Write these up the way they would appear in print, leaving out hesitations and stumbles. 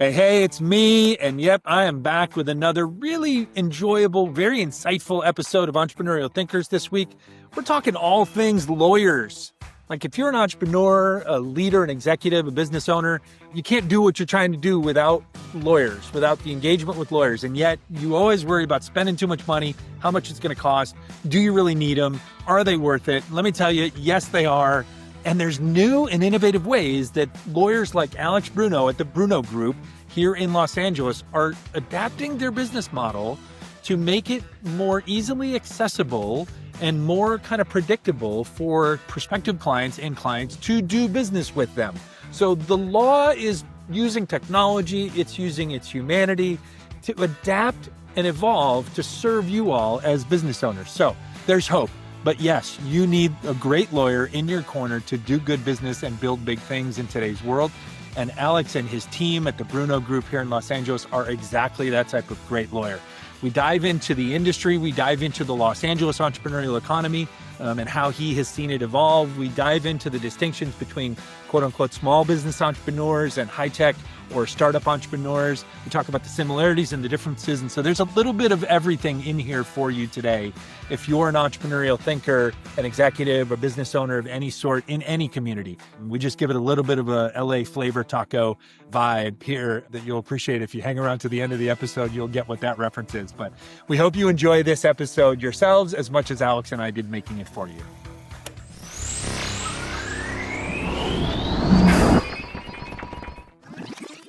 Hey, it's me. And yep, I am back with another really enjoyable, very insightful episode of Entrepreneurial Thinkers this week. We're talking all things lawyers. Like if you're an entrepreneur, a leader, an executive, a business owner, you can't do what you're trying to do without lawyers, without the engagement with lawyers. And yet you always worry about spending too much money, how much it's going to cost. Do you really need them? Are they worth it? Let me tell you, yes, they are. And there's new and innovative ways that lawyers like Alex Bruno at the Bruno Group here in Los Angeles are adapting their business model to make it more easily accessible and more kind of predictable for prospective clients and clients to do business with them. So the law is using technology, it's using its humanity to adapt and evolve to serve you all as business owners. So there's hope. But yes, you need a great lawyer in your corner to do good business and build big things in today's world. And Alex and his team at the Bruno Group here in Los Angeles are exactly that type of great lawyer. We dive into the industry, we dive into the Los Angeles entrepreneurial economy and how he has seen it evolve. We dive into the distinctions between quote unquote small business entrepreneurs and high tech or startup entrepreneurs. We talk about the similarities and the differences. And so there's a little bit of everything in here for you today. If you're an entrepreneurial thinker, an executive, a business owner of any sort in any community, we just give it a little bit of a LA flavor taco vibe here that you'll appreciate. If you hang around to the end of the episode, you'll get what that reference is. But we hope you enjoy this episode yourselves as much as Alex and I did making it for you.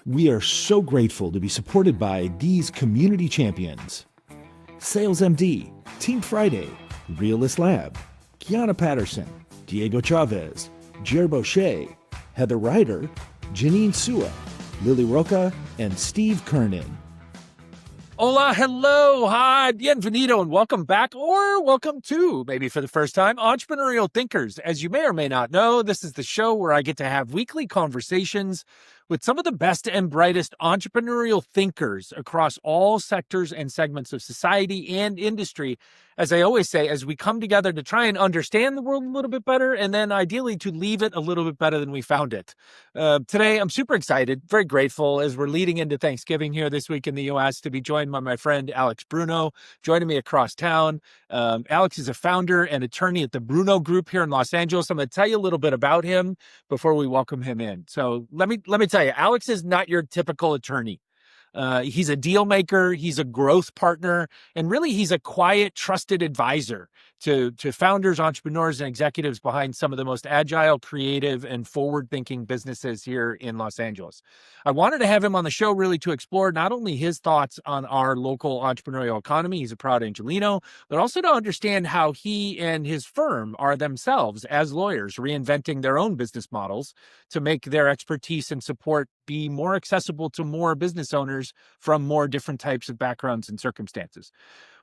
We are so grateful to be supported by these community champions: Sales MD, Team Friday, Realist Lab, Kiana Patterson, Diego Chavez, Jer Boucher, Heather Ryder, Janine Sua, Lily Roca, and Steve Kernan. Hola, hello, hi, bienvenido, and welcome back, or welcome to, maybe for the first time, Entrepreneurial Thinkers. As you may or may not know, this is the show where I get to have weekly conversations with some of the best and brightest entrepreneurial thinkers across all sectors and segments of society and industry. As I always say, as we come together to try and understand the world a little bit better, and then ideally to leave it a little bit better than we found it. Today, I'm super excited, very grateful as we're leading into Thanksgiving here this week in the U.S. to be joined by my friend Alex Bruno, joining me across town. Alex is a founder and attorney at the Bruno Group here in Los Angeles. I'm going to tell you a little bit about him before we welcome him in. So let me tell you, Alex is not your typical attorney. He's a deal maker, he's a growth partner, and really he's a quiet, trusted advisor to founders, entrepreneurs, and executives behind some of the most agile, creative, and forward-thinking businesses here in Los Angeles. I wanted to have him on the show really to explore not only his thoughts on our local entrepreneurial economy, he's a proud Angelino, but also to understand how he and his firm are themselves, as lawyers, reinventing their own business models to make their expertise and support be more accessible to more business owners from more different types of backgrounds and circumstances.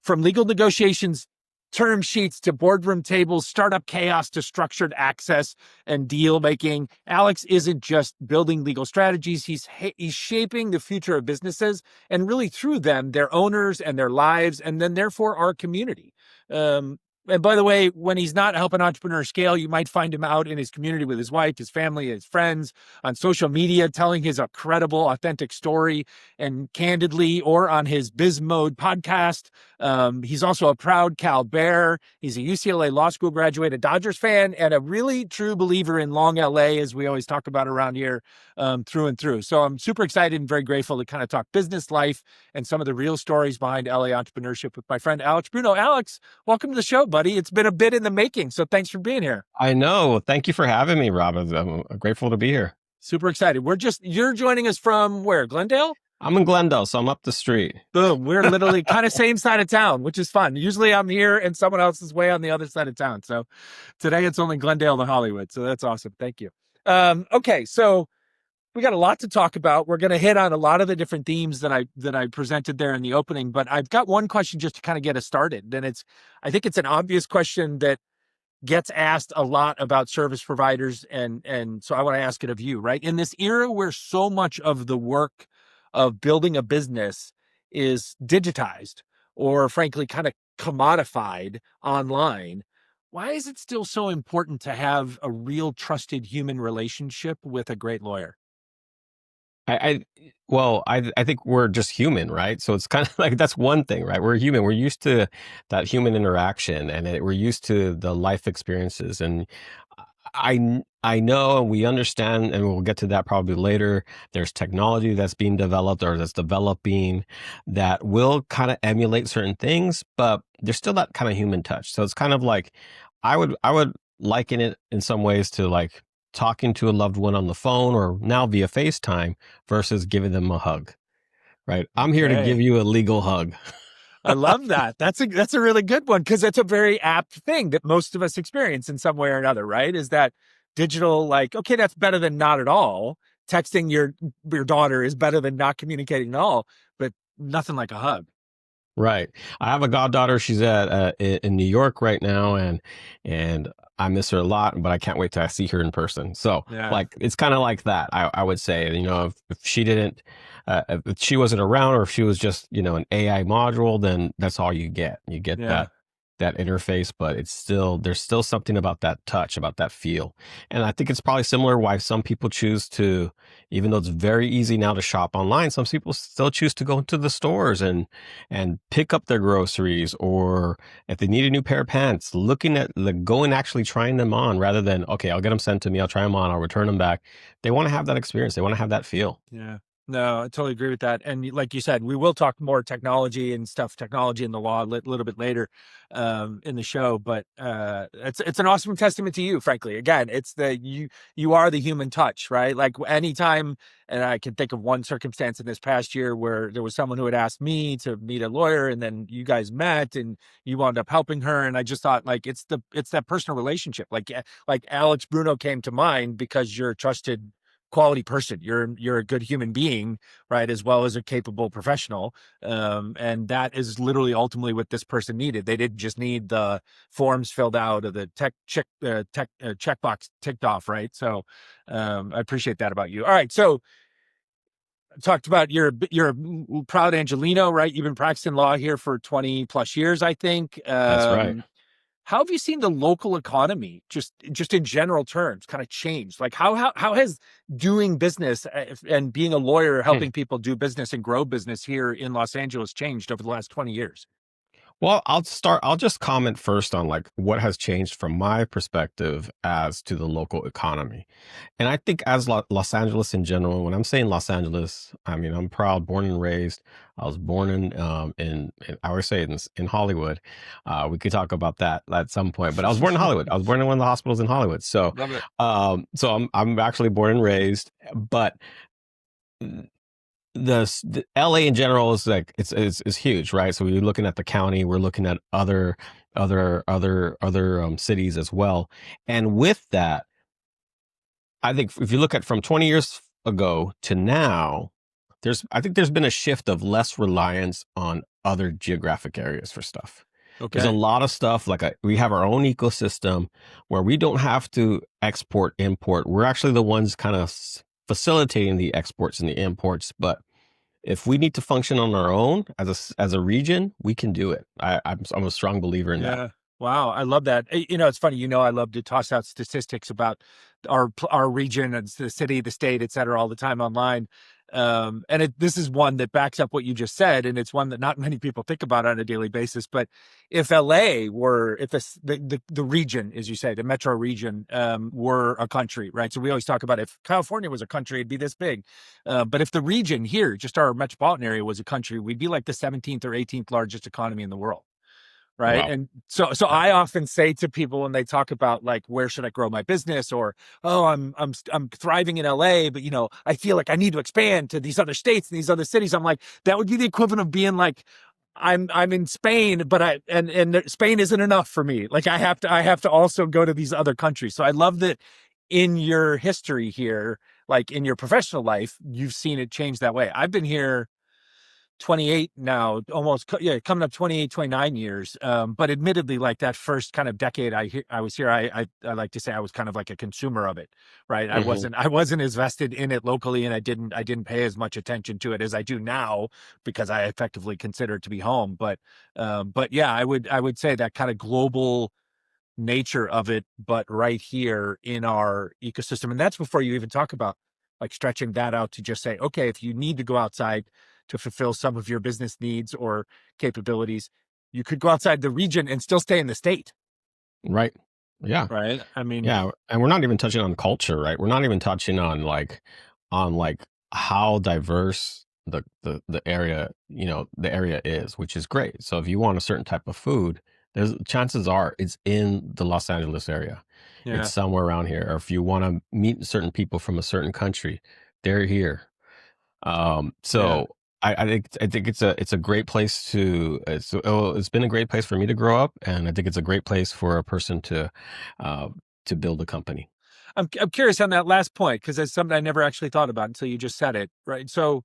From legal negotiations, term sheets to boardroom tables, startup chaos to structured access and deal making, Alex isn't just building legal strategies, he's shaping the future of businesses and really through them, their owners and their lives, and then therefore our community. And by the way, when he's not helping entrepreneurs scale, you might find him out in his community with his wife, his family, his friends, on social media, telling his credible, authentic story and candidly, or on his Biz Mode podcast. He's also a proud Cal Bear. He's a UCLA Law School graduate, a Dodgers fan, and a really true believer in Long LA, as we always talk about around here, through and through. So I'm super excited and very grateful to kind of talk business life and some of the real stories behind LA entrepreneurship with my friend Alex Bruno. Alex, welcome to the show, buddy. It's been a bit in the making, so thanks for being here. I know. Thank you for having me, Rob. I'm grateful to be here. Super excited. You're joining us from where? Glendale? I'm in Glendale, so I'm up the street. Boom. We're literally kind of same side of town, which is fun. Usually I'm here and someone else is way on the other side of town. So today it's only Glendale to Hollywood. So that's awesome. Thank you. Okay. So we got a lot to talk about. We're going to hit on a lot of the different themes that I presented there in the opening, but I've got one question just to kind of get us started. And I think it's an obvious question that gets asked a lot about service providers. And so I want to ask it of you, right? In this era where so much of the work of building a business is digitized or frankly kind of commodified online, why is it still so important to have a real trusted human relationship with a great lawyer? I well, I think we're just human, right? So it's kind of like that's one thing, right? We're human. We're used to that human interaction, and we're used to the life experiences. And I know, and we understand, and we'll get to that probably later. There's technology that's being developed or that's developing that will kind of emulate certain things, but there's still that kind of human touch. So it's kind of like I would liken it in some ways to like talking to a loved one on the phone or now via FaceTime versus giving them a hug, right? I'm here to give Okay. you a legal hug. I love that. That's a really good one because it's a very apt thing that most of us experience in some way or another, right? Is that digital like, okay, that's better than not at all. Texting your daughter is better than not communicating at all, but nothing like a hug. Right. I have a goddaughter. She's at in New York right now, and I miss her a lot. But I can't wait till I see her in person. So, Yeah. like, it's kind of like that. I would say, if she didn't, if she wasn't around, or if she was just, an AI module, then that's all you get. You get Yeah. that interface, but there's still something about that touch, about that feel. And I think it's probably similar why some people choose to, even though it's very easy now to shop online, some people still choose to go into the stores and pick up their groceries, or if they need a new pair of pants, looking at going actually trying them on rather than, okay, I'll get them sent to me, I'll try them on, I'll return them back. They want to have that experience. They want to have that feel. Yeah. No, I totally agree with that. And like you said, we will talk more technology and stuff, technology and the law a little bit later in the show. But it's an awesome testament to you, frankly. Again, it's you are the human touch, right? Like anytime, and I can think of one circumstance in this past year where there was someone who had asked me to meet a lawyer, and then you guys met, and you wound up helping her. And I just thought, like, it's that personal relationship. Like Alex Bruno came to mind because you're a trusted quality person. You're a good human being, right, as well as a capable professional. And that is literally ultimately what this person needed. They didn't just need the forms filled out or the tech checkbox ticked off, right? So I appreciate that about you. All right, so talked about you're a proud Angelino, right? You've been practicing law here for 20 plus years, I think. That's right. How have you seen the local economy, just in general terms, kind of changed? Like how has doing business and being a lawyer, Hmm. helping people do business and grow business here in Los Angeles changed over the last 20 years? Well, I'll just comment first on like what has changed from my perspective as to the local economy. And I think as Los Angeles in general, when I'm saying Los Angeles, I mean, I'm proud, born and raised. I was born I always say in Hollywood. We could talk about that at some point, but I was born in Hollywood. I was born in one of the hospitals in Hollywood. So, Love it. I'm actually born and raised, but the LA in general is like it's huge, right? So we're looking at the county, we're looking at other cities as well. And with that, I think if you look at from 20 years ago to now, I think there's been a shift of less reliance on other geographic areas for stuff. There's a Okay. lot of stuff like we have our own ecosystem where we don't have to export import. We're actually the ones kind of facilitating the exports and the imports, but if we need to function on our own as a region, we can do it. I'm a strong believer in that. Yeah. Wow, I love that. It's funny. I love to toss out statistics about our region and the city, the state, et cetera, all the time online. And this is one that backs up what you just said, and it's one that not many people think about on a daily basis. But if LA were, if the region, as you say, the metro region, were a country, right? So we always talk about if California was a country, it'd be this big. But if the region here, just our metropolitan area, was a country, we'd be like the 17th or 18th largest economy in the world, right? Wow. And so Yeah. I often say to people when they talk about like where should I grow my business, or oh, I'm thriving in LA, but I feel like I need to expand to these other states and these other cities. I'm like, that would be the equivalent of being like, I'm in Spain, but Spain isn't enough for me. Like I have to also go to these other countries. So I love that in your history here, like in your professional life, you've seen it change that way. I've been here 28 now, almost, yeah, coming up 28, 29 years. But admittedly, like that first kind of decade I was here, I like to say I was kind of like a consumer of it, right? I Hmm. wasn't I wasn't as vested in it locally, and I didn't pay as much attention to it as I do now because I effectively consider it to be home. But yeah, I would say that kind of global nature of it, but right here in our ecosystem, and that's before you even talk about like stretching that out to just say, okay, if you need to go outside to fulfill some of your business needs or capabilities, you could go outside the region and still stay in the state, Right. Yeah. right? I mean, Yeah, and we're not even touching on culture, right? We're not even touching on like how diverse the area, the area is, which is great. So if you want a certain type of food, there's chances are it's in the Los Angeles area. It's yeah, somewhere around here. Or if you want to meet certain people from a certain country, they're here. yeah. So I think it's a great place it's been a great place for me to grow up, and I think it's a great place for a person uh, to build a company. I'm curious on that last point because that's something I never actually thought about until you just said it, right? So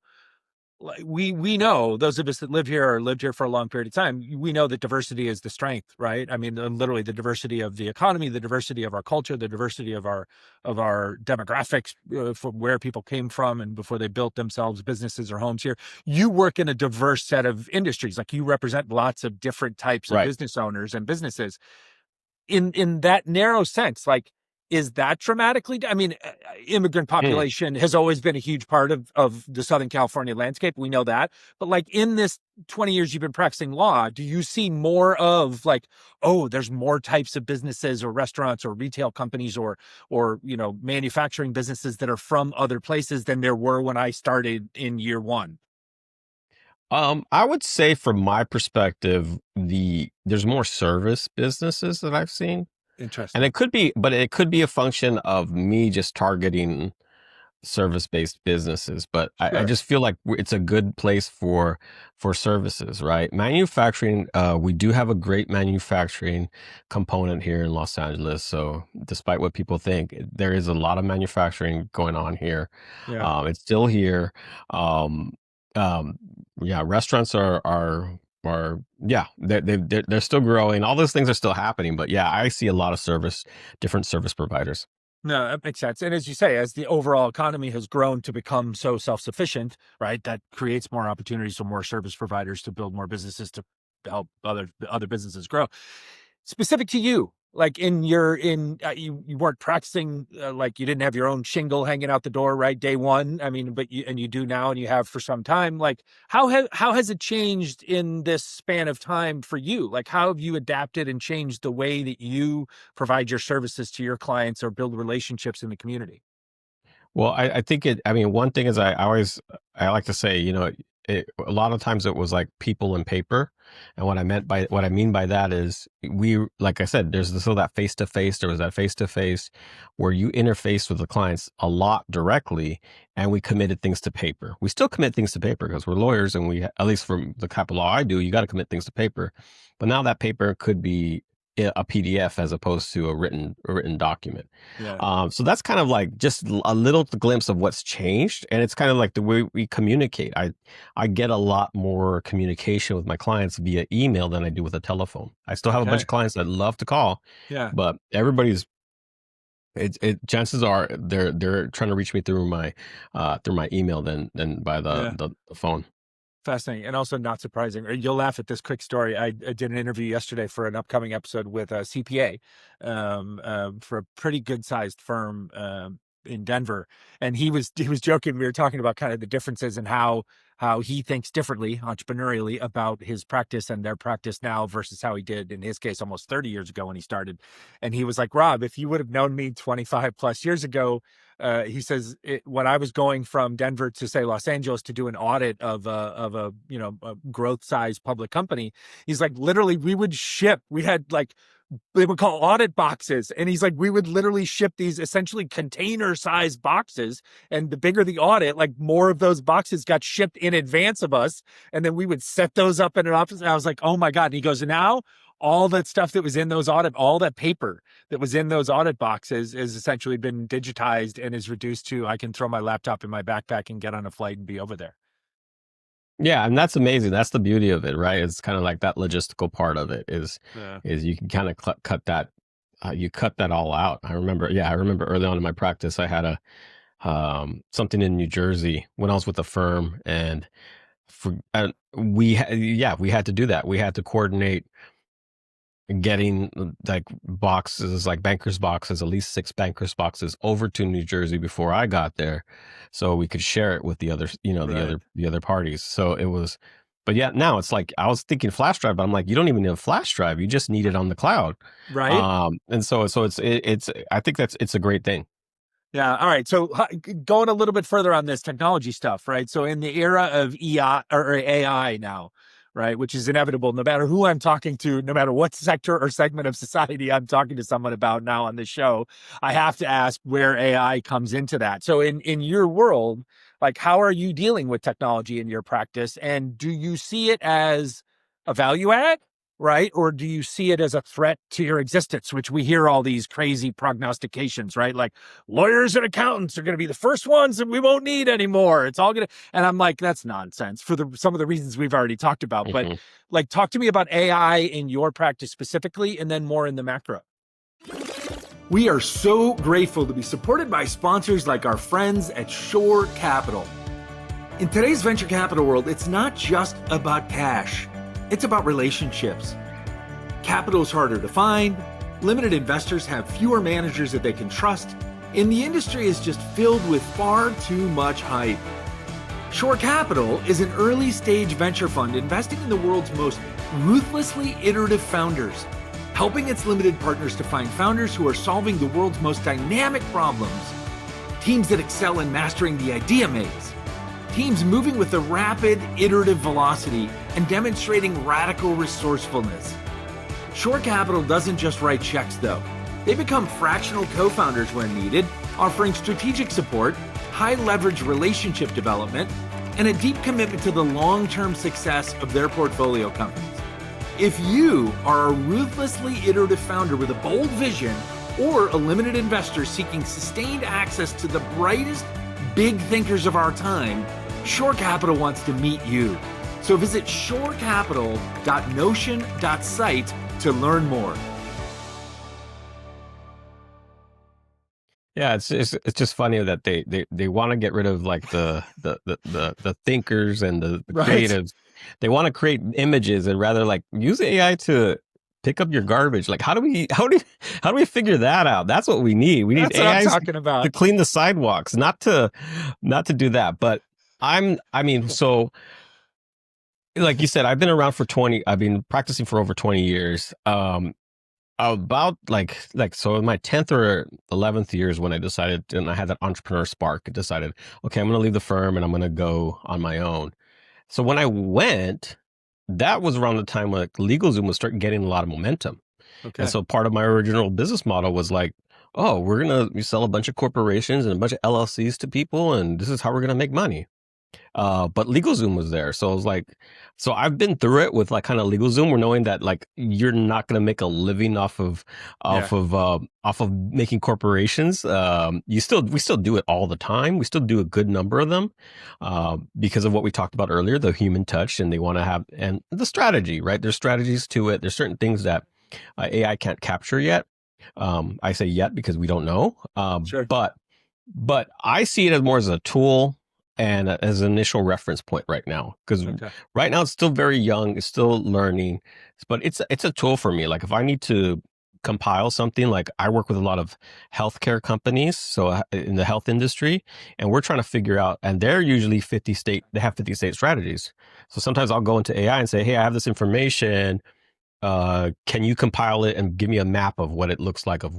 like we know those of us that live here or lived here for a long period of time, we know that diversity is the strength, right? I mean, literally the diversity of the economy, the diversity of our culture, the diversity of our demographics, from where people came from and before they built themselves businesses or homes here. You work in a diverse set of industries, like you represent lots of different types of Right. business owners and businesses in that narrow sense. Like, is that dramatically, I mean, immigrant Mm. population has always been a huge part of the Southern California landscape, we know that, but like in this 20 years you've been practicing law, do you see more of like, oh, there's more types of businesses or restaurants or retail companies or manufacturing businesses that are from other places than there were when I started in year one? I would say from my perspective, there's more service businesses that I've seen. And Interesting. it could be a function of me just targeting service-based businesses, but I Sure. just feel like it's a good place for services, right? Manufacturing, we do have a great manufacturing component here in Los Angeles. So despite what people think, there is a lot of manufacturing going on here. Yeah. It's still here. Um, um, yeah, restaurants are yeah, they're still growing. All those things are still happening, but yeah, I see a lot of different service providers. No, that makes sense. And as you say, as the overall economy has grown to become so self-sufficient, right, that creates more opportunities for more service providers to build more businesses to help other businesses grow. Specific to you, like you weren't practicing, like you didn't have your own shingle hanging out the door, right, day one. I mean, but you do now, and you have for some time. Like, how has it changed in this span of time for you? Like, how have you adapted and changed the way that you provide your services to your clients or build relationships in the community? Well, I think I mean, one thing is I like to say, a lot of times it was like people and paper. And what I mean by that is like I said, still that face to face. There was that face to face where you interface with the clients a lot directly, and we committed things to paper. We still commit things to paper because we're lawyers, and at least from the type of law I do, you got to commit things to paper. But now that paper could be a PDF as opposed to a written document. Yeah. So that's kind of like just a little glimpse of what's changed, and it's kind of like the way we communicate. I get a lot more communication with my clients via email than I do with a telephone. I still have a bunch Okay. of clients that love to call, Yeah. but everybody's chances are they're trying to reach me through my email than by Yeah. the phone. Fascinating, and also not surprising. You'll laugh at this quick story. I did an interview yesterday for an upcoming episode with a CPA, for a pretty good sized firm in Denver, and he was joking. We were talking about kind of the differences and how he thinks differently entrepreneurially about his practice and their practice now versus how he did in his case almost 30 years ago when he started. And he was like, Rob, if you would have known me 25 plus years ago, he says when I was going from Denver to say Los Angeles to do an audit of a a growth size public company, he's like literally we had like they would call audit boxes, and he's like we would literally ship these essentially container sized boxes, and the bigger the audit, like more of those boxes got shipped in advance of us, and then we would set those up in an office. And I was like, oh my god. And he goes, now all that stuff that was in those all that paper that was in those audit boxes is essentially been digitized and is reduced to I can throw my laptop in my backpack and get on a flight and be over there. Yeah, and that's amazing. That's the beauty of it, right? It's kind of like that logistical part of it Yeah. is you can kind of cut that you cut that all out. I remember early on in my practice, I had a something in New Jersey when I was with a firm, and we had to do that. We had to coordinate getting like boxes, like bankers boxes, at least 6 bankers boxes over to New Jersey before I got there, so we could share it with the other, Right. the other parties. So it was, but yeah, now it's like I was thinking flash drive, but I'm like, you don't even need a flash drive, you just need it on the cloud. Right. And so it's I think it's a great thing. Yeah. All right. So going a little bit further on this technology stuff, right? So in the era of EI or AI now, right, which is inevitable, no matter who I'm talking to, no matter what sector or segment of society I'm talking to someone about now on the show, I have to ask where AI comes into that. So in your world, like how are you dealing with technology in your practice, and do you see it as a value add? Right? Or do you see it as a threat to your existence, which we hear all these crazy prognostications, right? Like lawyers and accountants are going to be the first ones that we won't need anymore. It's all going to, and I'm like, that's nonsense for some of the reasons we've already talked about. But Hmm. like, talk to me about AI in your practice specifically, and then more in the macro. We are so grateful to be supported by sponsors like our friends at Shore Capital. In today's venture capital world, it's not just about cash, it's about relationships. Capital is harder to find, limited investors have fewer managers that they can trust, and the industry is just filled with far too much hype. Shore Capital is an early stage venture fund investing in the world's most ruthlessly iterative founders, helping its limited partners to find founders who are solving the world's most dynamic problems. Teams that excel in mastering the idea maze. Teams moving with a rapid, iterative velocity and demonstrating radical resourcefulness. Shore Capital doesn't just write checks, though. They become fractional co-founders when needed, offering strategic support, high leverage relationship development, and a deep commitment to the long-term success of their portfolio companies. If you are a ruthlessly iterative founder with a bold vision, or a limited investor seeking sustained access to the brightest big thinkers of our time, Shore Capital wants to meet you. So visit shorecapital.notion.site to learn more. Yeah, it's just funny that they want to get rid of like the thinkers and the Right. creatives. They want to create images and rather like use AI to pick up your garbage. Like how do we figure that out? That's what we need. We need That's what I'm AIs talking to about. clean the sidewalks, not to do that. But I mean, so like you said, I've been practicing for over 20 years. About so in my 10th or 11th years when I decided, and I had that entrepreneur spark, I decided, okay, I'm going to leave the firm and I'm going to go on my own. So when I went, that was around the time like LegalZoom was starting getting a lot of momentum. And Okay. so part of my original business model was like, oh, we're going to sell a bunch of corporations and a bunch of LLCs to people, and this is how we're going to make money. But LegalZoom was there. So I was like, so I've been through it with like kind of LegalZoom. We're knowing that like you're not going to make a living Yeah. off of making corporations. We still do it all the time. We still do a good number of them, because of what we talked about earlier, the human touch, and they want to have, and the strategy, right? There's strategies to it. There's certain things that AI can't capture yet. I say yet because we don't know. Sure. But I see it as more as a tool and as an initial reference point right now, because Okay. right now it's still very young, it's still learning, but it's a tool for me. Like if I need to compile something, like I work with a lot of healthcare companies, so in the health industry, and we're trying to figure out, and they're usually they have 50 state strategies. So sometimes I'll go into AI and say, hey, I have this information. Can you compile it and give me a map of what it looks like, of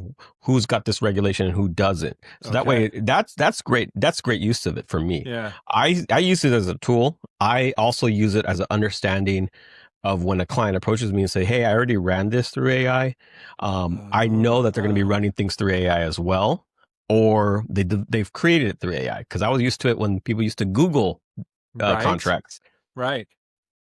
who's got this regulation and who doesn't? So that Okay. way, that's great. That's great use of it for me. Yeah. I use it as a tool. I also use it as an understanding of when a client approaches me and say, "Hey, I already ran this through AI. I know that they're going to be Oh, running things through AI as well, or they've created it through AI." Because I was used to it when people used to Google right. contracts. Right.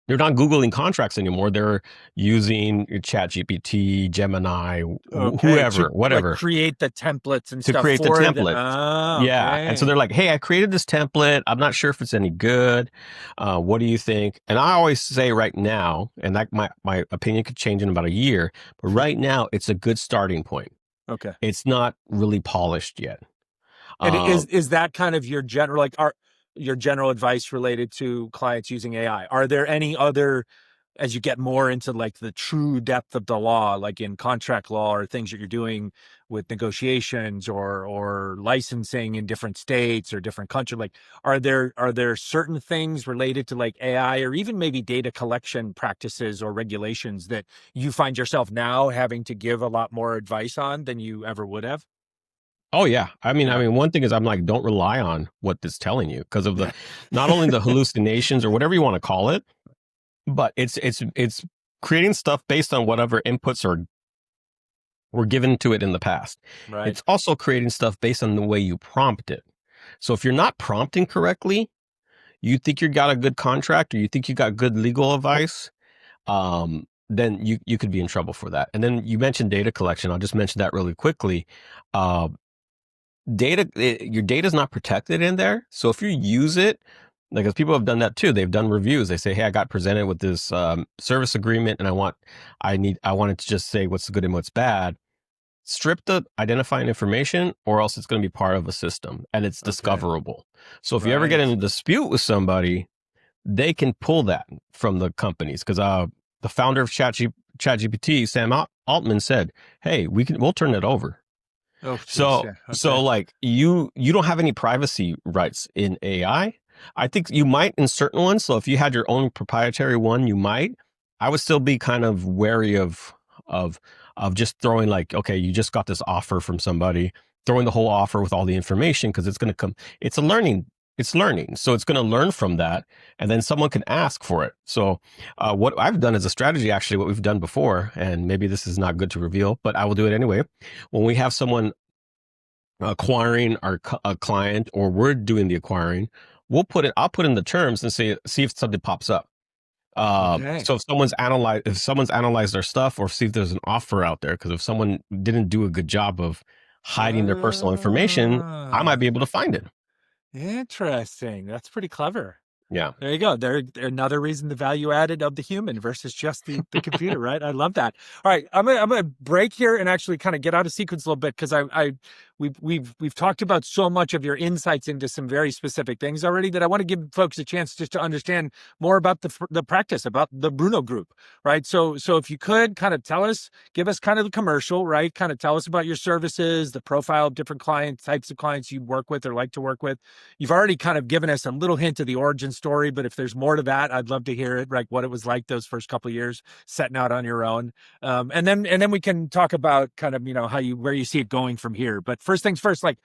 They're not Googling contracts anymore. They're using ChatGPT, Gemini, Okay. whoever, To like whatever, create the templates and to stuff create the for the. template. Oh, Yeah. And so okay. they're like, hey, I created this template. I'm not sure if it's any good. What do you think? And I always say right now, and that my opinion could change in about a year, but right now it's a good starting point. Okay. It's not really polished yet. And Um, is that kind of your general, like, your general advice related to clients using AI? Are there any other as you get more into like the true depth of the law, like in contract law or things that you're doing with negotiations or licensing in different states or different countries, like are there certain things related to like AI or even maybe data collection practices or regulations that you find yourself now having to give a lot more advice on than you ever would have? Oh yeah. I Yeah. mean, one thing is I'm like, don't rely on what it's telling you because of the not only the hallucinations or whatever you want to call it, but it's creating stuff based on whatever inputs are were given to it in the past. Right. It's also creating stuff based on the way you prompt it. So if you're not prompting correctly, you think you got a good contract or you think you got good legal advice, then you could be in trouble for that. And then you mentioned data collection. I'll just mention that really quickly. Uh, your data is not protected in there. So if you use it, like as people have done that too, they've done reviews. They say, "Hey, I got presented with this service agreement, and I want it to just say what's good and what's bad." Strip the identifying information, or else it's going to be part of a system and it's Okay. discoverable. So if you ever get in Right. a dispute with somebody, they can pull that from the companies because the founder of ChatGPT, Sam Altman, said, "Hey, we'll turn it over." Oh, geez. So Yeah. so Okay. like you don't have any privacy rights in AI. I think you might in certain ones. So if you had your own proprietary one, you might. I would still be kind of wary of of just throwing like, okay, you just got this offer from somebody, throwing the whole offer with all the information because it's going to come. It's learning, so it's going to learn from that, and then someone can ask for it. So what I've done as a strategy, actually, what we've done before, and maybe this is not good to reveal, but I will do it anyway. When we have someone acquiring a client or we're doing the acquiring, I'll put in the terms and see if something pops up. Okay. So if someone's analyzed their stuff or see if there's an offer out there, because if someone didn't do a good job of hiding their personal information, I might be Ah, able to find it. interesting. That's pretty clever. Yeah. There you go. There another reason the value added of the human versus just the computer, right? I love that. All right, I'm gonna break here and actually kind of get out of sequence a little bit because I we've talked about so much of your insights into some very specific things already that I want to give folks a chance just to understand more about the practice, about the Bruno Group, right? So if you could kind of give us kind of the commercial, right? Kind of tell us about your services, the profile of different clients, types of clients you work with or like to work with. You've already kind of given us a little hint of the origin story, but if there's more to that, I'd love to hear it. Like what it was like those first couple of years setting out on your own, and then we can talk about kind of how you where you see it going from here. But first things first, like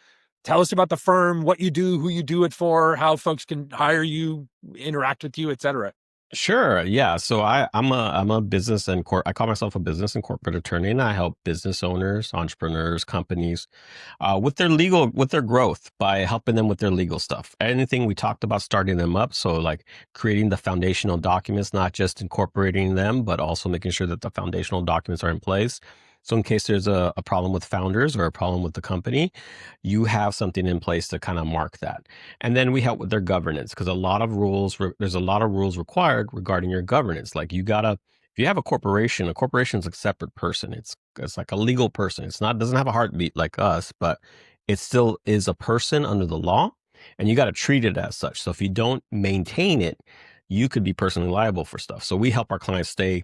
tell us about the firm, what you do, who you do it for, how folks can hire you, interact with you, etc. Sure. Yeah. So I'm a business and I call myself a business and corporate attorney, and I help business owners, entrepreneurs, companies with their growth by helping them with their legal stuff. Anything we talked about starting them up. So like creating the foundational documents, not just incorporating them, but also making sure that the foundational documents are in place. So in case there's a problem with founders or a problem with the company, you have something in place to kind of mark that. And then we help with their governance because there's a lot of rules required regarding your governance. Like if you have a corporation is a separate person. It's like a legal person. Doesn't have a heartbeat like us, but it still is a person under the law, and you got to treat it as such. So if you don't maintain it, you could be personally liable for stuff. So we help our clients stay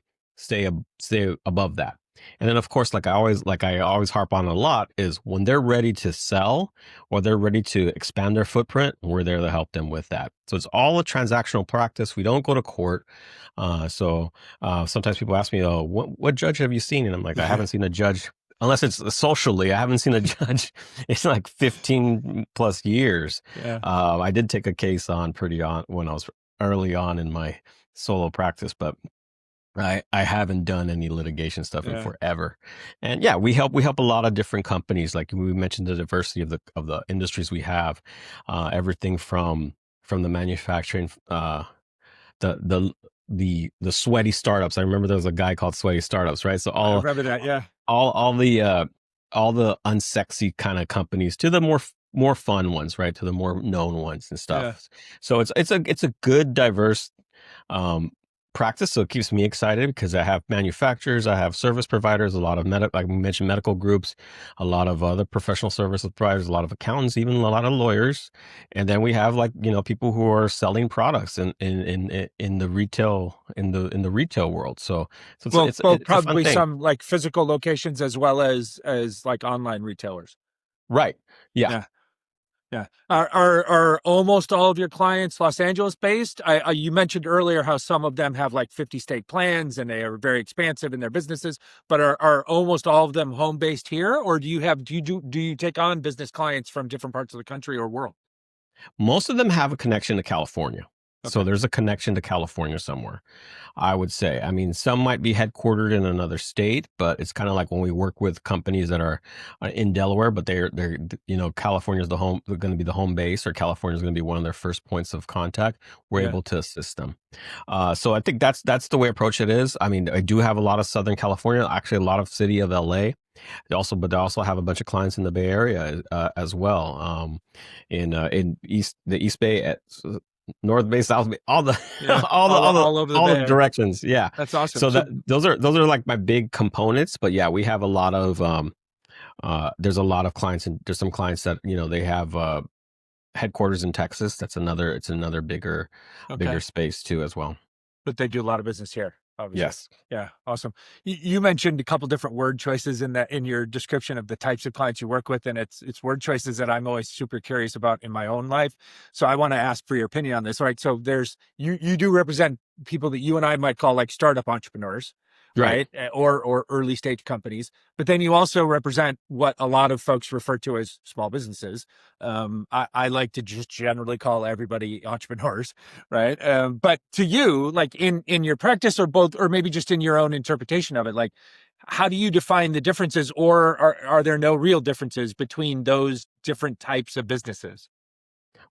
above that. And then of course, like I always harp on a lot is when they're ready to sell or they're ready to expand their footprint, we're there to help them with that. So it's all a transactional practice. We don't go to court. Sometimes people ask me, "Oh, what judge have you seen?" And I'm like, I haven't seen a judge unless it's socially. I haven't seen a judge in like 15 plus years. Yeah, I did take a case on pretty on when I was early on in my solo practice, but I haven't done any litigation stuff in yeah. forever. And yeah, we help a lot of different companies. Like we mentioned the diversity of the industries we have, everything from the manufacturing, the the the sweaty startups. I remember there was a guy called Sweaty Startups, right? So I remember that. Yeah, all all the unsexy kind of companies to the more fun ones, right? To the more known ones and yeah. stuff. So it's a good diverse um practice, so it keeps me excited because I have manufacturers, I have service providers, a lot of like we mentioned, medical groups, a lot of other professional service providers, a lot of accountants, even a lot of lawyers, and then we have, like, people who are selling products in the retail in the retail world. So Well, both it's a fun probably thing, some like physical locations as well as like online retailers. right? Yeah. Yeah. Yeah. Are almost all of your clients Los Angeles based? You mentioned earlier how some of them have like 50 state plans and they are very expansive in their businesses, but are almost all of them home based here? Or do you take on business clients from different parts of the country or world? Most of them have a connection to California. So Okay. there's a connection to California somewhere, I would say. I mean, some might be headquartered in another state, but it's kind of like when we work with companies that are in Delaware, but they're California is going to be the home base, or California is going to be one of their first points of contact. We're Yeah. able to assist them. So I think that's the way approach it is. I mean, I do have a lot of Southern California, actually a lot of city of LA. But they also have a bunch of clients in the Bay Area as well. In the East Bay, North Bay, South Bay, all the Yeah. all All over the all the Bay. directions. Yeah. That's awesome. So So those are like my big components. But yeah, we have a lot of there's a lot of clients, and there's some clients that they have headquarters in Texas. It's another bigger okay. space too as well. But they do a lot of business here, obviously. Yes. Yeah, awesome. You mentioned a couple different word choices in your description of the types of clients you work with, and it's word choices that I'm always super curious about in my own life. So I want to ask for your opinion on this. Right. So there's you do represent people that you and I might call like startup entrepreneurs, Right. right? Or early stage companies. But then you also represent what a lot of folks refer to as small businesses. I like to just generally call everybody entrepreneurs, right? But to you, like in your practice, or both, or maybe just in your own interpretation of it, like how do you define the differences, or are there no real differences between those different types of businesses?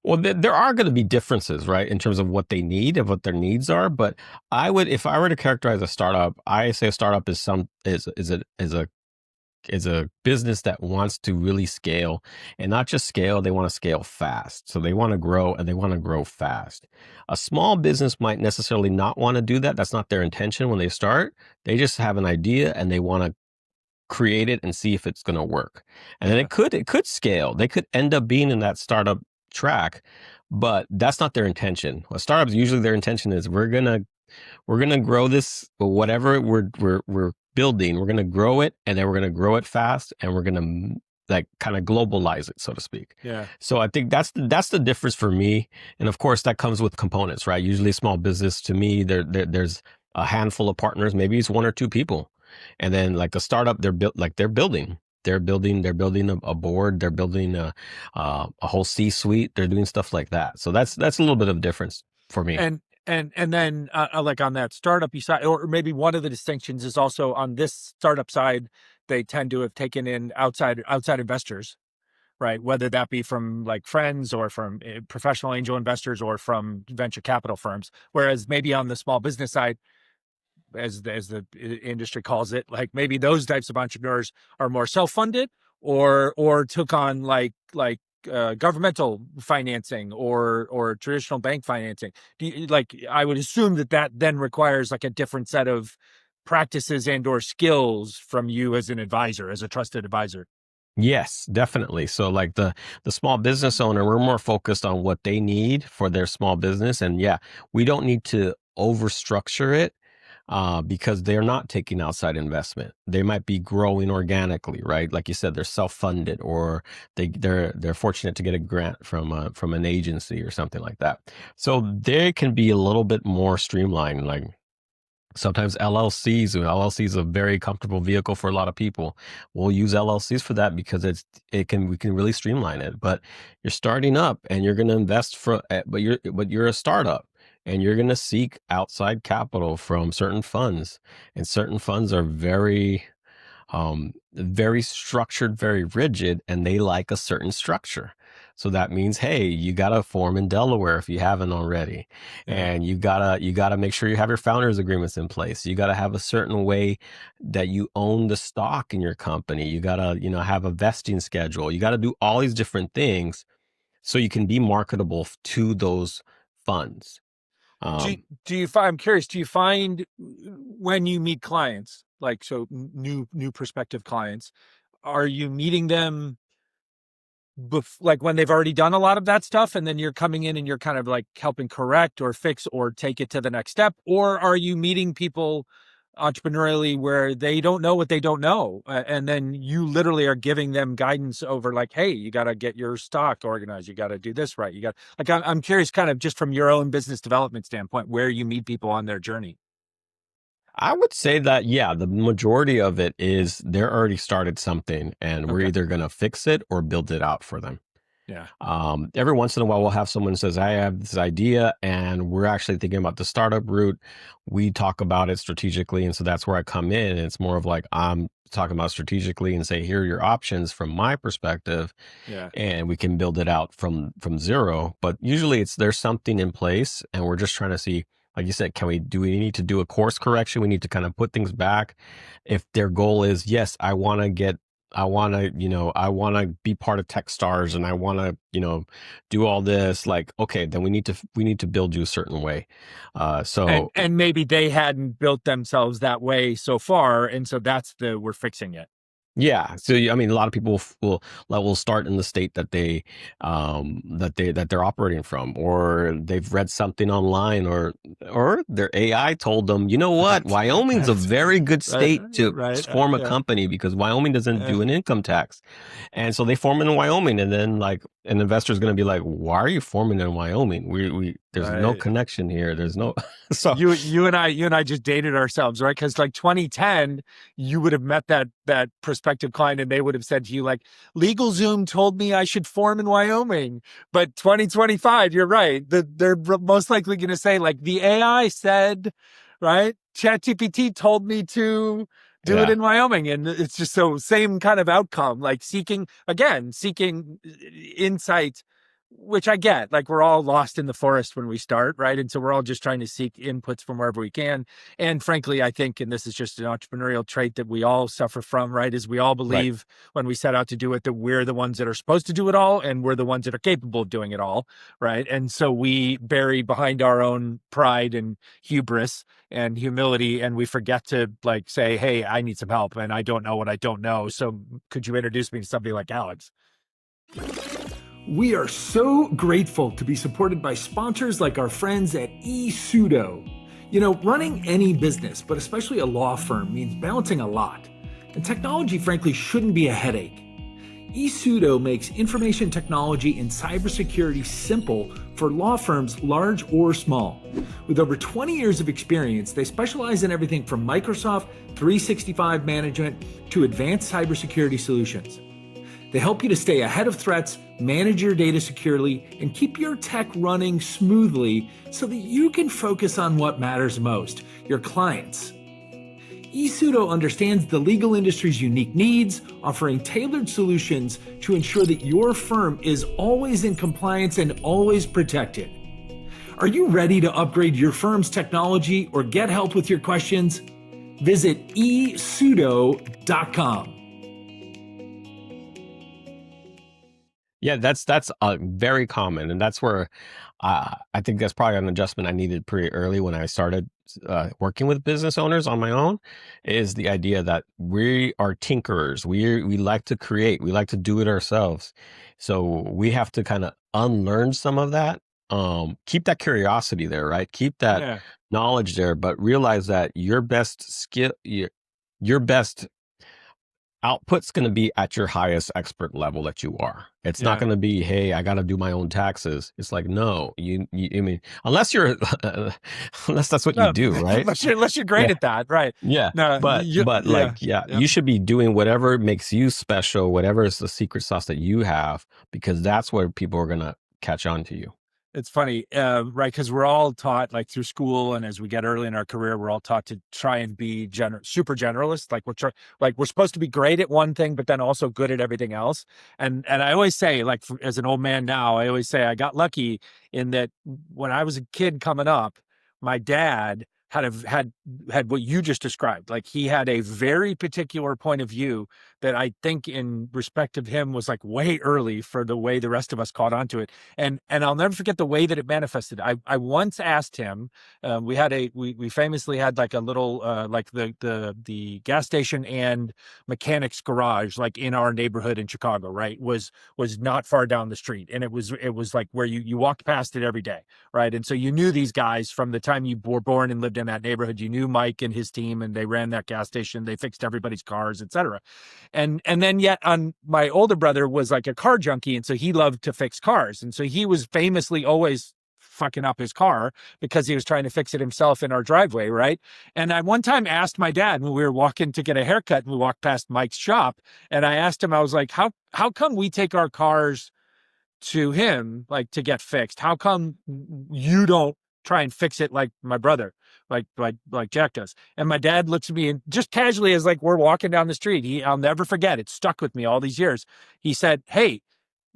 Well, there are going to be differences, right, in terms of what they need and what their needs are. But if I were to characterize a startup, I say a startup is a business that wants to really scale, and not just scale. They want to scale fast. So they want to grow, and they want to grow fast. A small business might necessarily not want to do that. That's not their intention when they start. They just have an idea and they want to create it and see if it's going to work. And then Yeah, it could scale. They could end up being in that startup track, but that's not their intention. Well, startups, usually their intention is we're gonna grow this, whatever we're building. We're gonna grow it, and then we're gonna grow it fast, and we're gonna like kind of globalize it, so to speak. yeah, So I think that's the difference for me. And of course, that comes with components, right? Usually, small business to me, there's a handful of partners. Maybe it's one or two people, and then like a startup, they're building. They're building a board. They're building a whole C-suite. They're doing stuff like that. So that's a little bit of difference for me. and then like on that startup side, or maybe one of the distinctions is also on this startup side, they tend to have taken in outside investors, right? Whether that be from like friends or from professional angel investors or from venture capital firms. Whereas maybe on the small business side, as the industry calls it, like maybe those types of entrepreneurs are more self-funded or took on governmental financing or traditional bank financing. Like I would assume that then requires like a different set of practices and or skills from you as an advisor, as a trusted advisor. Yes, definitely. So like the small business owner, we're more focused on what they need for their small business. And yeah, we don't need to overstructure it because they're not taking outside investment. They might be growing organically, right? Like you said, they're self-funded, or they're fortunate to get a grant from an agency or something like that. So they can be a little bit more streamlined. Like sometimes LLC is a very comfortable vehicle for a lot of people. We'll use LLCs for that because we can really streamline it. But you're starting up and you're going to invest but you're a startup, and you're going to seek outside capital from certain funds, and certain funds are very structured, very rigid, and they like a certain structure. So that means, hey, you got to form in Delaware if you haven't already, Yeah. and you gotta make sure you have your founders agreements in place. You got to have a certain way that you own the stock in your company. You gotta have a vesting schedule. You got to do all these different things so you can be marketable to those funds. Do Um, do you find? I'm curious. Do you find when you meet clients, like so new prospective clients, are you meeting them like when they've already done a lot of that stuff, and then you're coming in and you're kind of like helping correct or fix or take it to the next step, or are you meeting people entrepreneurially where they don't know what they don't know, and then you literally are giving them guidance over like, hey, you got to get your stock organized, you got to do this right, you got like, I'm curious kind of just from your own business development standpoint where you meet people on their journey. I would say that, yeah, the majority of it is they're already started something and we're Okay. either going to fix it or build it out for them. Yeah. Every once in a while, we'll have someone who says, I have this idea and we're actually thinking about the startup route. We talk about it strategically. And so that's where I come in. And it's more of like, I'm talking about strategically and say, here are your options from my perspective, Yeah. and we can build it out from zero. But usually there's something in place and we're just trying to see, like you said, do we need to do a course correction? We need to kind of put things back. If their goal is, yes, I want to be part of Techstars and I want to, do all this, like, okay, then we need to build you a certain way. So And maybe they hadn't built themselves that way so far, and so that's the we're fixing it. yeah, so I mean, a lot of people will start in the state that they're operating from, or they've read something online, or their AI told them, you know what, Wyoming's a very good Right, state to right, form a yeah. company because Wyoming doesn't Uh, do an income tax, and so they form in Wyoming, and then like an investor is going to be like, why are you forming in Wyoming? We there's no right. connection here. There's no so You and I just dated ourselves, right? Because like 2010, you would have met that prospective client, and they would have said to you like, LegalZoom told me I should form in Wyoming. But 2025, you're right. They're most likely going to say like the AI said, right? ChatGPT told me to do it yeah, in Wyoming, and it's just so same kind of outcome. Like seeking insight, which I get, like we're all lost in the forest when we start, right? And so we're all just trying to seek inputs from wherever we can. And frankly, I think, and this is just an entrepreneurial trait that we all suffer from, right? Is we all right. believe when we set out to do it that we're the ones that are supposed to do it all and we're the ones that are capable of doing it all, right? And so we bury behind our own pride and hubris and humility, and we forget to like say, hey, I need some help and I don't know what I don't know. So could you introduce me to somebody like Alex? We are so grateful to be supported by sponsors like our friends at eSudo. You know, running any business, but especially a law firm, means balancing a lot. And technology, frankly, shouldn't be a headache. eSudo makes information technology and cybersecurity simple for law firms large or small. With over 20 years of experience, they specialize in everything from Microsoft 365 management to advanced cybersecurity solutions. They help you to stay ahead of threats, manage your data securely, and keep your tech running smoothly so that you can focus on what matters most, your clients. eSudo understands the legal industry's unique needs, offering tailored solutions to ensure that your firm is always in compliance and always protected. Are you ready to upgrade your firm's technology or get help with your questions? Visit esudo.com. Yeah, that's very common, and that's where I think that's probably an adjustment I needed pretty early when I started working with business owners on my own. Is the idea that we are tinkerers, we like to create, we like to do it ourselves, so we have to kind of unlearn some of that. Keep that curiosity there, right? Keep that Yeah, knowledge there, but realize that your best output's going to be at your highest expert level that you are. It's not yeah. going to be, hey, I got to do my own taxes. It's like, no, I mean, unless you're, unless that's what you No, do, right? unless you're great Yeah, at that, right? yeah. No, But yeah, like, yeah, yeah. you should be doing whatever makes you special, whatever is the secret sauce that you have, because that's where people are going to catch on to you. It's funny, right? Because we're all taught, like through school, and as we get early in our career, we're all taught to try and be super generalist. Like we're supposed to be great at one thing, but then also good at everything else. And I always say, like as an old man now, I always say I got lucky in that when I was a kid coming up, my dad had what you just described. Like he had a very particular point of view that I think in respect of him was like way early for the way the rest of us caught on to it. And I'll never forget the way that it manifested. I once asked him, we famously had like a little, like the gas station and mechanics garage, like in our neighborhood in Chicago, right? Was not far down the street. And it was like where you walked past it every day. Right. And so you knew these guys from the time you were born and lived in that neighborhood. You knew Mike and his team, and they ran that gas station. They fixed everybody's cars, etc. And then yet on my older brother was like a car junkie. And so he loved to fix cars. And so he was famously always fucking up his car because he was trying to fix it himself in our driveway. Right. And I one time asked my dad when we were walking to get a haircut and we walked past Mike's shop, and I asked him, I was like, how come we take our cars to him, like to get fixed? How come you don't try and fix it like my brother, like Jack does? And my dad looks at me and just casually, as like we're walking down the street, I'll never forget, it stuck with me all these years. He said, "Hey,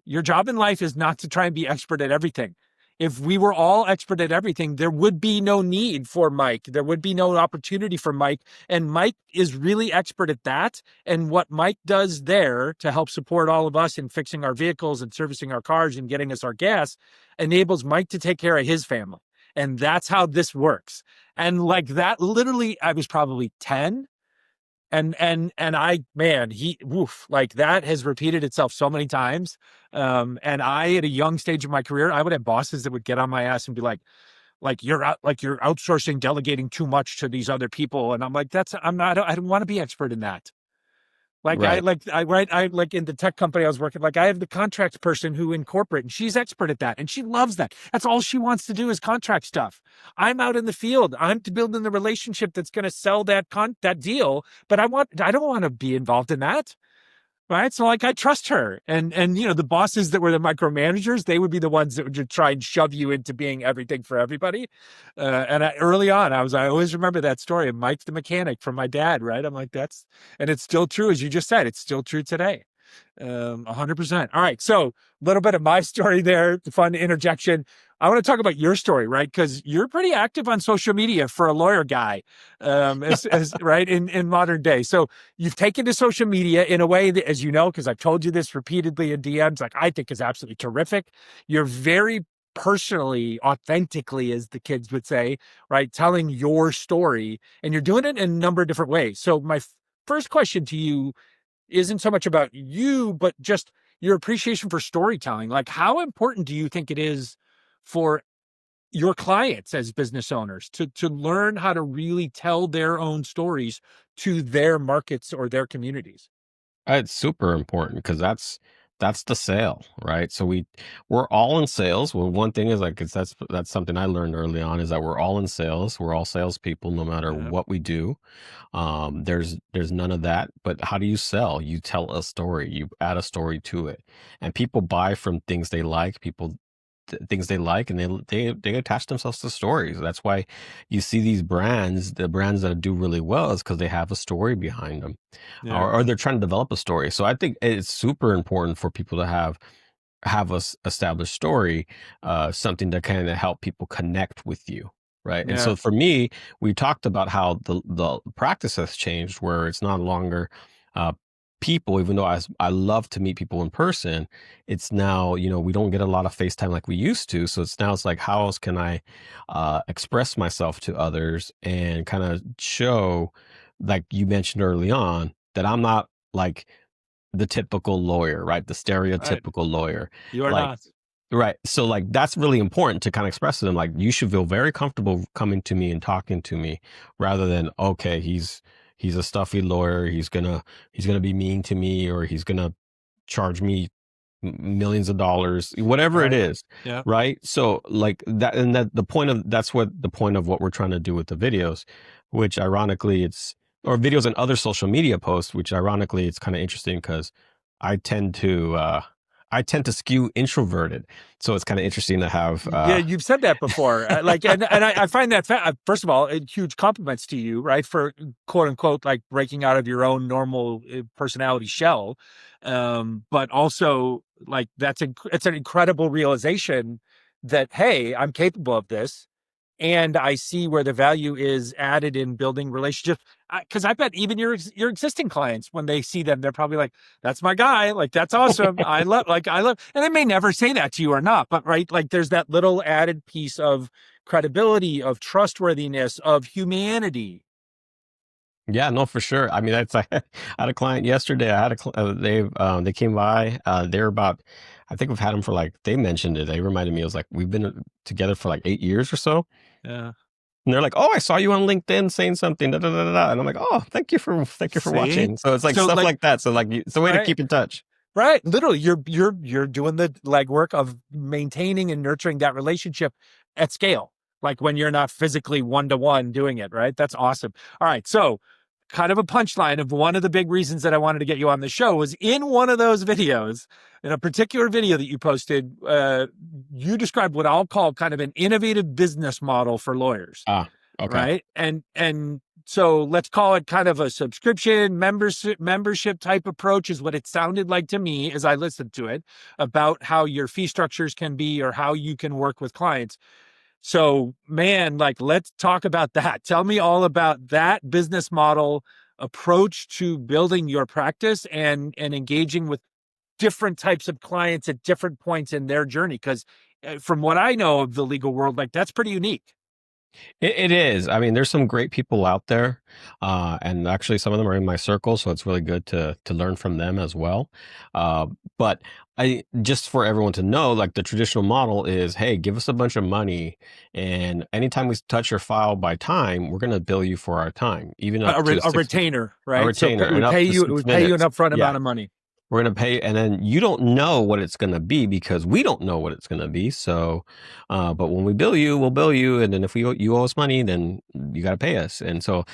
your job in life is not to try and be expert at everything. If we were all expert at everything, there would be no need for Mike. There would be no opportunity for Mike. And Mike is really expert at that. And what Mike does there to help support all of us in fixing our vehicles and servicing our cars and getting us our gas enables Mike to take care of his family. And that's how this works." And like that, literally, I was probably 10. And I, man, like that has repeated itself so many times. And I, at a young stage of my career, I would have bosses that would get on my ass and be like you're outsourcing, delegating too much to these other people. And I'm like, I don't want to be expert in that. Like Right. I like in the tech company I was working, like I have the contracts person who in corporate, and she's expert at that. And she loves that. That's all she wants to do is contract stuff. I'm out in the field. I'm building the relationship that's going to sell that deal. But I don't want to be involved in that. Right. So like I trust her. And the bosses that were the micromanagers, they would be the ones that would just try and shove you into being everything for everybody. Early on, I always remember that story of Mike the mechanic from my dad. Right. I'm like, and it's still true, as you just said, it's still true today. 100%. All right. So a little bit of my story there, fun interjection. I want to talk about your story, right? Because you're pretty active on social media for a lawyer guy, as right in modern day. So you've taken to social media in a way that, as you know, because I've told you this repeatedly in DMs, like I think is absolutely terrific. You're very personally, authentically, as the kids would say, right, telling your story, and you're doing it in a number of different ways. So my first question to you isn't so much about you, but just your appreciation for storytelling. Like, how important do you think it is for your clients as business owners to learn how to really tell their own stories to their markets or their communities? It's super important because that's the sale, right? So we're all in sales. Well, one thing is like that's something I learned early on is that we're all in sales. We're all salespeople, no matter Yeah. what we do. There's none of that. But how do you sell? You tell a story. You add a story to it, and people buy from things they like. Things they like, and they attach themselves to stories. That's why you see these brands, the brands that do really well, is because they have a story behind them, Yeah. or they're trying to develop a story. So I think it's super important for people to have a established story, something to kind of help people connect with you, right? And Yeah. so for me, we talked about how the practice has changed, where it's not longer uh, people. Even though I love to meet people in person, it's now, we don't get a lot of FaceTime like we used to. So it's like, how else can I express myself to others and kind of show, like you mentioned early on, that I'm not like the typical lawyer, right? The Right. stereotypical lawyer. You are Like, not. right. So like that's really important to kind of express to them. Like you should feel very comfortable coming to me and talking to me rather than, okay, he's a stuffy lawyer. He's gonna be mean to me, or he's gonna charge me millions of dollars, whatever it Right. is. Yeah. Right. So like that, and that's what the point of what we're trying to do with the videos, which ironically or videos and other social media posts, which ironically it's kind of interesting because I tend to, I tend to skew introverted. So it's kind of interesting to have, Yeah, you've said that before. I find that first of all, huge compliments to you, right, for quote unquote like breaking out of your own normal personality shell. But also like it's an incredible realization that hey, I'm capable of this. and I see where the value is added in building relationships. Because I bet even your existing clients, when they see them, they're probably like, "That's my guy. Like that's awesome. I love." And they may never say that to you or not, but right, like there's that little added piece of credibility, of trustworthiness, of humanity. Yeah, no, for sure. I mean, that's I had a client yesterday. They came by. They're about, I think we've had them for like, they mentioned it. They reminded me, it was like we've been together for like 8 years or so. Yeah. And they're like, "Oh, I saw you on LinkedIn saying something." Da, da, da, da, da. And I'm like, "Oh, thank you for See, watching." So it's like so stuff like like that. So like, it's a way to right. keep in touch. Right. Literally, you're doing the legwork of maintaining and nurturing that relationship at scale. Like when you're not physically one-to-one doing it, right? That's awesome. All right. So kind of a punchline of one of the big reasons that I wanted to get you on the show was in one of those videos, in a particular video that you posted, you described what I'll call kind of an innovative business model for lawyers. Ah, okay. Right. And so let's call it kind of a subscription membership type approach is what it sounded like to me as I listened to it about how your fee structures can be or how you can work with clients. So man, like let's talk about that. Tell me all about that business model approach to building your practice and engaging with different types of clients at different points in their journey. Because from what I know of the legal world, like that's pretty unique. It is. I mean, there's some great people out there, and actually some of them are in my circle, so it's really good to learn from them as well. But I just for everyone to know, like the traditional model is, hey, give us a bunch of money, and anytime we touch your file by time, we're going to bill you for our time, even up to A six retainer, a right? So retainer, and up to it six would pay you an minutes. upfront Yeah. amount of money. We're going to pay, and then you don't know what it's going to be because we don't know what it's going to be. So, but when we bill you, we'll bill you, and then if you owe us money, then you got to pay us. And so,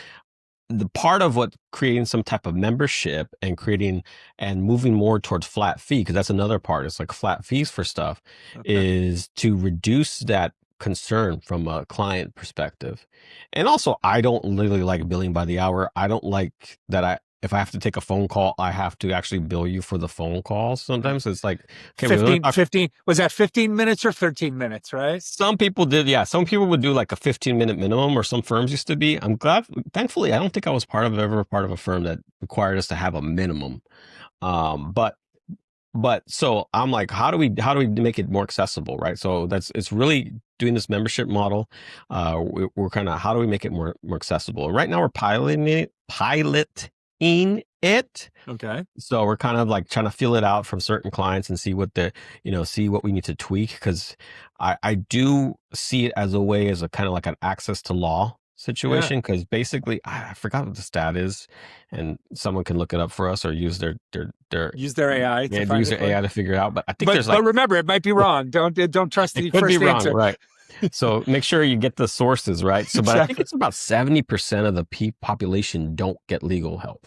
the part of what creating some type of membership and creating and moving more towards flat fee, because that's another part. It's like flat fees for stuff, Okay. is to reduce that concern from a client perspective. And also, I don't really like billing by the hour. I don't like that if I have to take a phone call, I have to actually bill you for the phone call. Sometimes it's like, okay, we only talk. 15, was that 15 minutes or 13 minutes, right? Some people did, yeah. Some people would do like a 15-minute minimum, or some firms used to be. I'm glad, thankfully, I don't think I was ever part of a firm that required us to have a minimum. But so I'm like, how do we make it more accessible, right? So it's really doing this membership model. We're kind of, how do we make it more accessible? Right now we're piloting it. Okay. So we're kind of like trying to feel it out from certain clients and see what see what we need to tweak. Cause I do see it as a way, as a kind of like an access to law Yeah. situation. Cause basically I forgot what the stat is, and someone can look it up for us or use their, Use their AI to yeah, find use it their for you. AI to figure it out. But I think there's But like, remember, it might be wrong. Don't trust it the could be first wrong. answer. Right. So make sure you get the sources, right? So, but I think Exactly. it's about 70% of the population don't get legal help.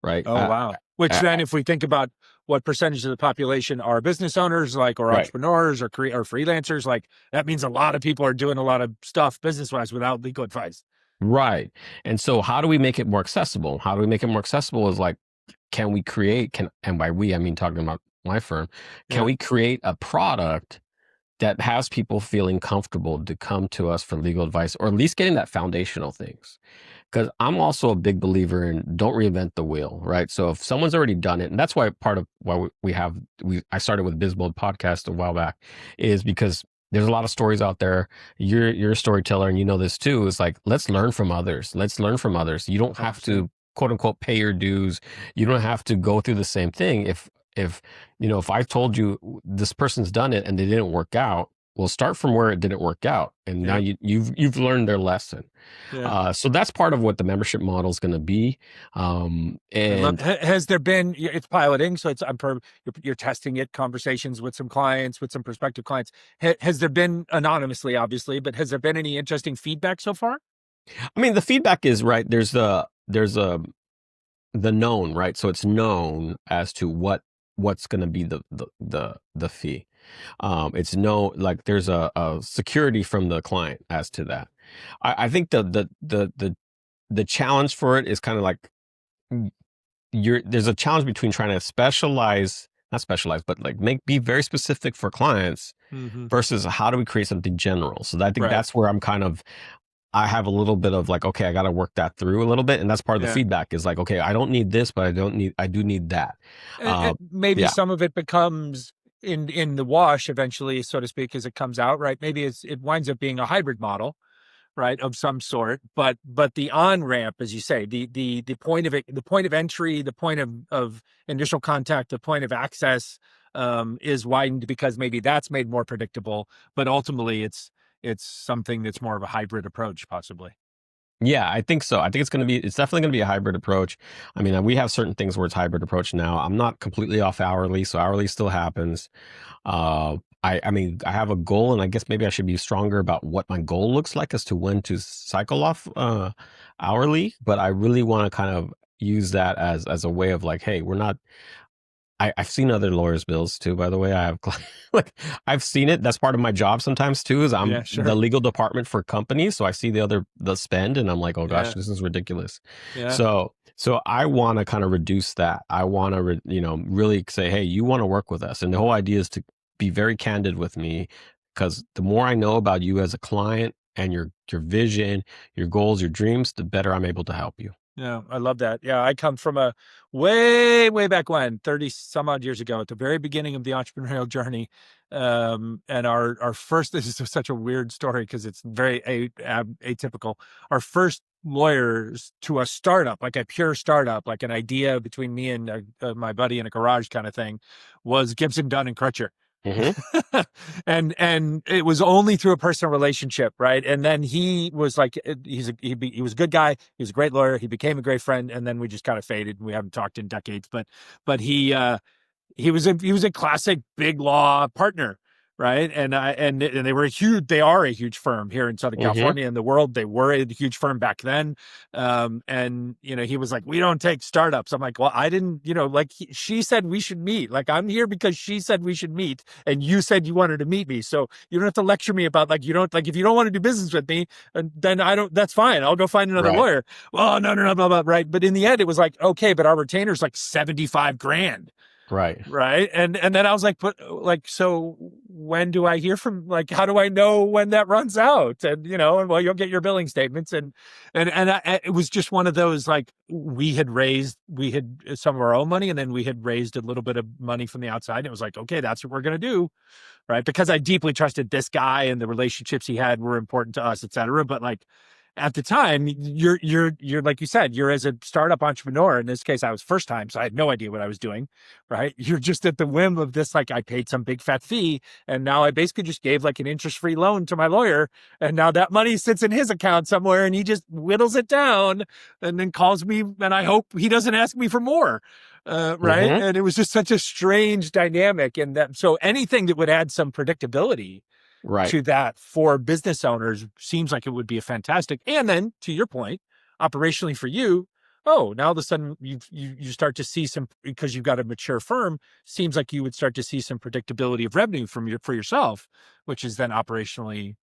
Right. Oh, wow. Which then, if we think about what percentage of the population are business owners, like, or Right. entrepreneurs or or freelancers, like that means a lot of people are doing a lot of stuff business wise without legal advice. Right. And so how do we make it more accessible? How do we make it more accessible is like, can we create, and by we, I mean, talking about my firm, can Yeah. we create a product that has people feeling comfortable to come to us for legal advice, or at least getting that foundational things? Because I'm also a big believer in don't reinvent the wheel, right? So if someone's already done it, and that's why part of why I started with BizBold podcast a while back, is because there's a lot of stories out there. You're a storyteller, and you know this too. Is like, let's learn from others. Let's learn from others. You don't have 100%. to, quote unquote, pay your dues. You don't have to go through the same thing. If if I told you this person's done it and they didn't work out, well, start from where it didn't work out, and now Yeah. you've learned their lesson. Yeah. So that's part of what the membership model is going to be. I love. And Has there been? It's piloting, so you're testing it. Conversations with some clients, with some prospective clients. Has there been anonymously, obviously, but has there been any interesting feedback so far? I mean, the feedback is right. The known, right? So it's known as to what's going to be the fee. It's no, like there's a security from the client as to that. I think the challenge for it is kind of like, there's a challenge between trying to specialize not specialized, but like be very specific for clients Hmm. versus how do we create something general. So I think Right. that's where I have a little bit of like, okay, I got to work that through a little bit. And that's part of the Yeah. feedback is like, okay, I don't need this, but I do need that. And maybe Yeah. some of it becomes in the wash eventually, so to speak, as it comes out, right? Maybe it winds up being a hybrid model, right, of some sort. But the on ramp, as you say, the point of it, the point of entry, the point of initial contact, the point of access, is widened because maybe that's made more predictable. But ultimately, it's something that's more of a hybrid approach, possibly. Yeah, I think so. I think it's definitely going to be a hybrid approach. I mean, we have certain things where it's hybrid approach now. I'm not completely off hourly, so hourly still happens. I mean, I have a goal, and I guess maybe I should be stronger about what my goal looks like as to when to cycle off hourly. But I really want to kind of use that as a way of like, hey, we're not. I've seen other lawyers' bills too, by the way. I have like I've seen it. That's part of my job sometimes too, is Yeah, I'm the sure. legal department for companies. So I see the spend and I'm like, oh gosh, Yeah, this is ridiculous. yeah, So I want to kind of reduce that. I want to, really say, hey, you want to work with us. And the whole idea is to be very candid with me because the more I know about you as a client and your vision, your goals, your dreams, the better I'm able to help you. yeah. I love that. Yeah, I come from a way back when, 30 some odd years ago, at the very beginning of the entrepreneurial journey. And our first, this is such a weird story because it's very atypical. Our first lawyers to a startup, like a pure startup, like an idea between me and my buddy in a garage kind of thing, was Gibson, Dunn and Crutcher. Hmm. And it was only through a personal relationship, right? And then he was like, he was a good guy. He was a great lawyer. He became a great friend, and then we just kind of faded. We haven't talked in decades, but he was a classic big law partner, right? And they were a huge, they are a huge firm here in Southern Hmm. California. In the world, they were a huge firm back then. And he was like, we don't take startups. I'm like, well, I didn't, like she said we should meet. Like I'm here because she said we should meet, and you said you wanted to meet me. So you don't have to lecture me about like you don't like if you don't want to do business with me, then I don't. That's fine. I'll go find another Right. lawyer. Well, no, no, no, blah, blah, right. But in the end, it was like, okay, but our retainer's like 75 grand. Right. Right. And then I was like, but like, so when do I hear from, like, how do I know when that runs out? And well, you'll get your billing statements. It was just one of those, like, we had some of our own money, and then we had raised a little bit of money from the outside. And it was like, okay, that's what we're going to do. Right. Because I deeply trusted this guy, and the relationships he had were important to us, et cetera. But like, at the time, you're like you said, you're as a startup entrepreneur. In this case, I was first time, so I had no idea what I was doing. Right? You're just at the whim of this. Like I paid some big fat fee, and now I basically just gave like an interest-free loan to my lawyer, and now that money sits in his account somewhere, and he just whittles it down, and then calls me, and I hope he doesn't ask me for more. Right? Hmm. And it was just such a strange dynamic, and that so anything that would add some predictability Right. to that for business owners seems like it would be a fantastic. And then to your point, operationally for you, oh, now all of a sudden you start to see some, because you've got a mature firm. Seems like you would start to see some predictability of revenue for yourself, which is then operationally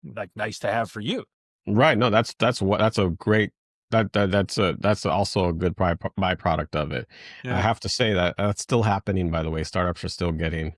like nice to have for you. Right. No, that's a great that's also a good byproduct of it. I Yeah. have to say that that's still happening, by the way. Startups are still getting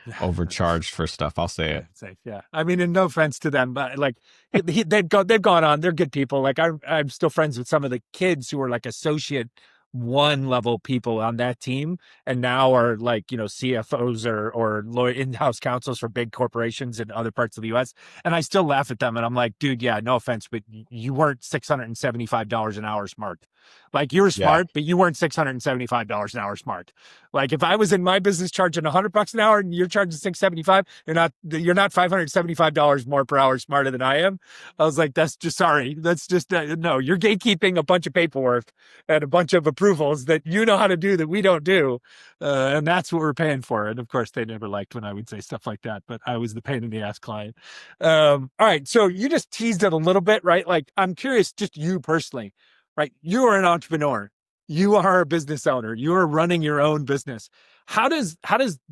Yeah. overcharged for stuff. I'll say Yeah, it. safe. Yeah, I mean, and no offense to them, but like they've gone on. They're good people. Like I'm still friends with some of the kids who are like associate one level people on that team, and now are like CFOs or lawyer in-house counsels for big corporations in other parts of the U.S. And I still laugh at them, and I'm like, dude, yeah, no offense, but you weren't $675 an hour smart. Like you were Yeah. smart, but you weren't $675 an hour smart. Like if I was in my business charging $100 an hour and you're charging 675, you're not $575 more per hour smarter than I am. I was like, that's just sorry. That's just no. You're gatekeeping a bunch of paperwork and a bunch of approvals that you know how to do that we don't do, and that's what we're paying for. And of course, they never liked when I would say stuff like that. But I was the pain in the ass client. All right, so you just teased it a little bit, right? Like I'm curious, just you personally, right? You are an entrepreneur. You are a business owner. You are running your own business. How does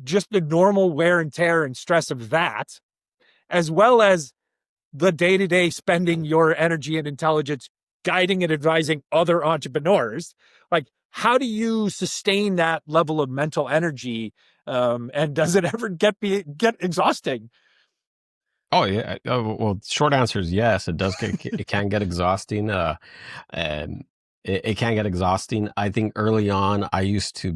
just the normal wear and tear and stress of that, as well as the day-to-day spending your energy and intelligence guiding and advising other entrepreneurs, like how do you sustain that level of mental energy And does it ever get exhausting? Oh yeah. Well, short answer is yes. It does get it can get exhausting. And it can get exhausting. I think early on, I used to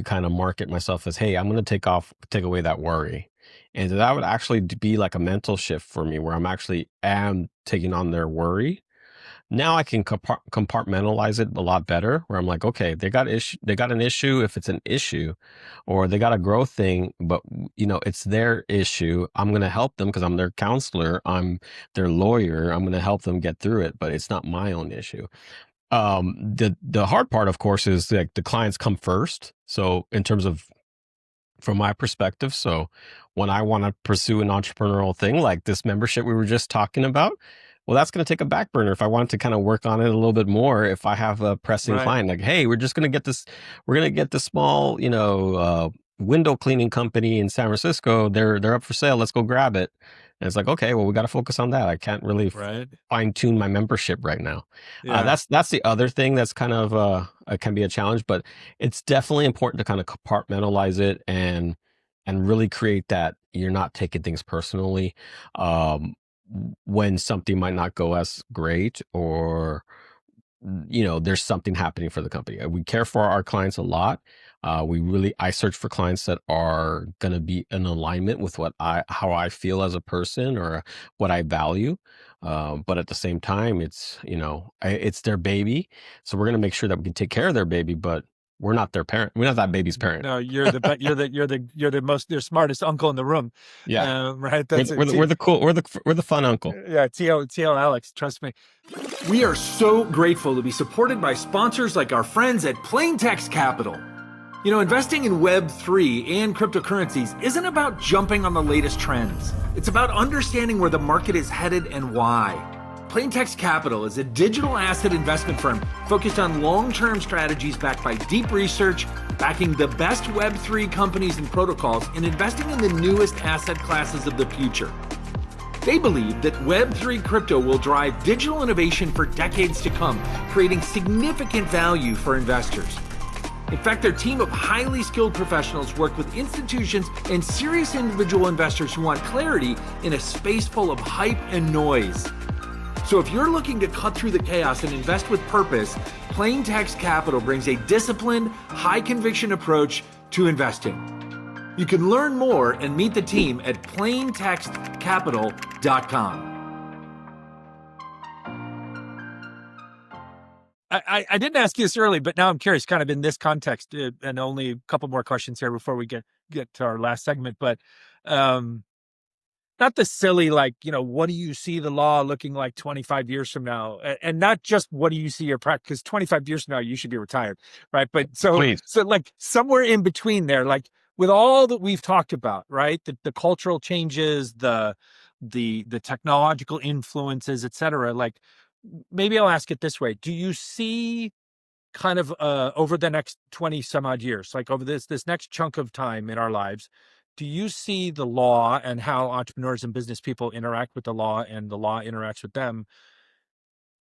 kind of market myself as, hey, I'm going to take away that worry, and that would actually be like a mental shift for me, where I'm actually am taking on their worry. Now I can compartmentalize it a lot better, where I'm like, okay, they got an issue. If it's an issue, or they got a growth thing, but it's their issue. I'm going to help them because I'm their counselor. I'm their lawyer. I'm going to help them get through it, but it's not my own issue. The hard part, of course, is like the clients come first. So in terms of from my perspective. So when I want to pursue an entrepreneurial thing like this membership we were just talking about, well, that's going to take a back burner. If I want to kind of work on it a little bit more, if I have a pressing Right. client, like, hey, we're going to get this small, window cleaning company in San Francisco. They're up for sale. Let's go grab it. And it's like, okay, well, we got to focus on that. I can't really Right. fine tune my membership right now. Yeah. That's the other thing that's kind of can be a challenge, but it's definitely important to kind of compartmentalize it and really create that you're not taking things personally when something might not go as great, or there's something happening for the company. We care for our clients a lot. I search for clients that are going to be in alignment with how I feel as a person, or what I value. But at the same time, it's their baby. So we're going to make sure that we can take care of their baby, but we're not their parent. We're not that baby's parent. No, you're the smartest uncle in the room. Yeah. Right. We're the cool, we're the fun uncle. Yeah. TL Alex, trust me. We are so grateful to be supported by sponsors like our friends at Plaintext Capital. Investing in Web3 and cryptocurrencies isn't about jumping on the latest trends. It's about understanding where the market is headed and why. Plaintext Capital is a digital asset investment firm focused on long-term strategies backed by deep research, backing the best Web3 companies and protocols, and investing in the newest asset classes of the future. They believe that Web3 crypto will drive digital innovation for decades to come, creating significant value for investors. In fact, their team of highly skilled professionals work with institutions and serious individual investors who want clarity in a space full of hype and noise. So if you're looking to cut through the chaos and invest with purpose, Plaintext Capital brings a disciplined, high-conviction approach to investing. You can learn more and meet the team at plaintextcapital.com. I didn't ask you this early, but now I'm curious, kind of in this context, and only a couple more questions here before we get to our last segment. But not the silly, like, what do you see the law looking like 25 years from now? And not just what do you see your practice, because 25 years from now, you should be retired, right? But so like somewhere in between there, like with all that we've talked about, right? The cultural changes, the technological influences, et cetera, like, maybe I'll ask it this way. Do you see kind of over the next 20 some odd years, like over this next chunk of time in our lives, do you see the law and how entrepreneurs and business people interact with the law and the law interacts with them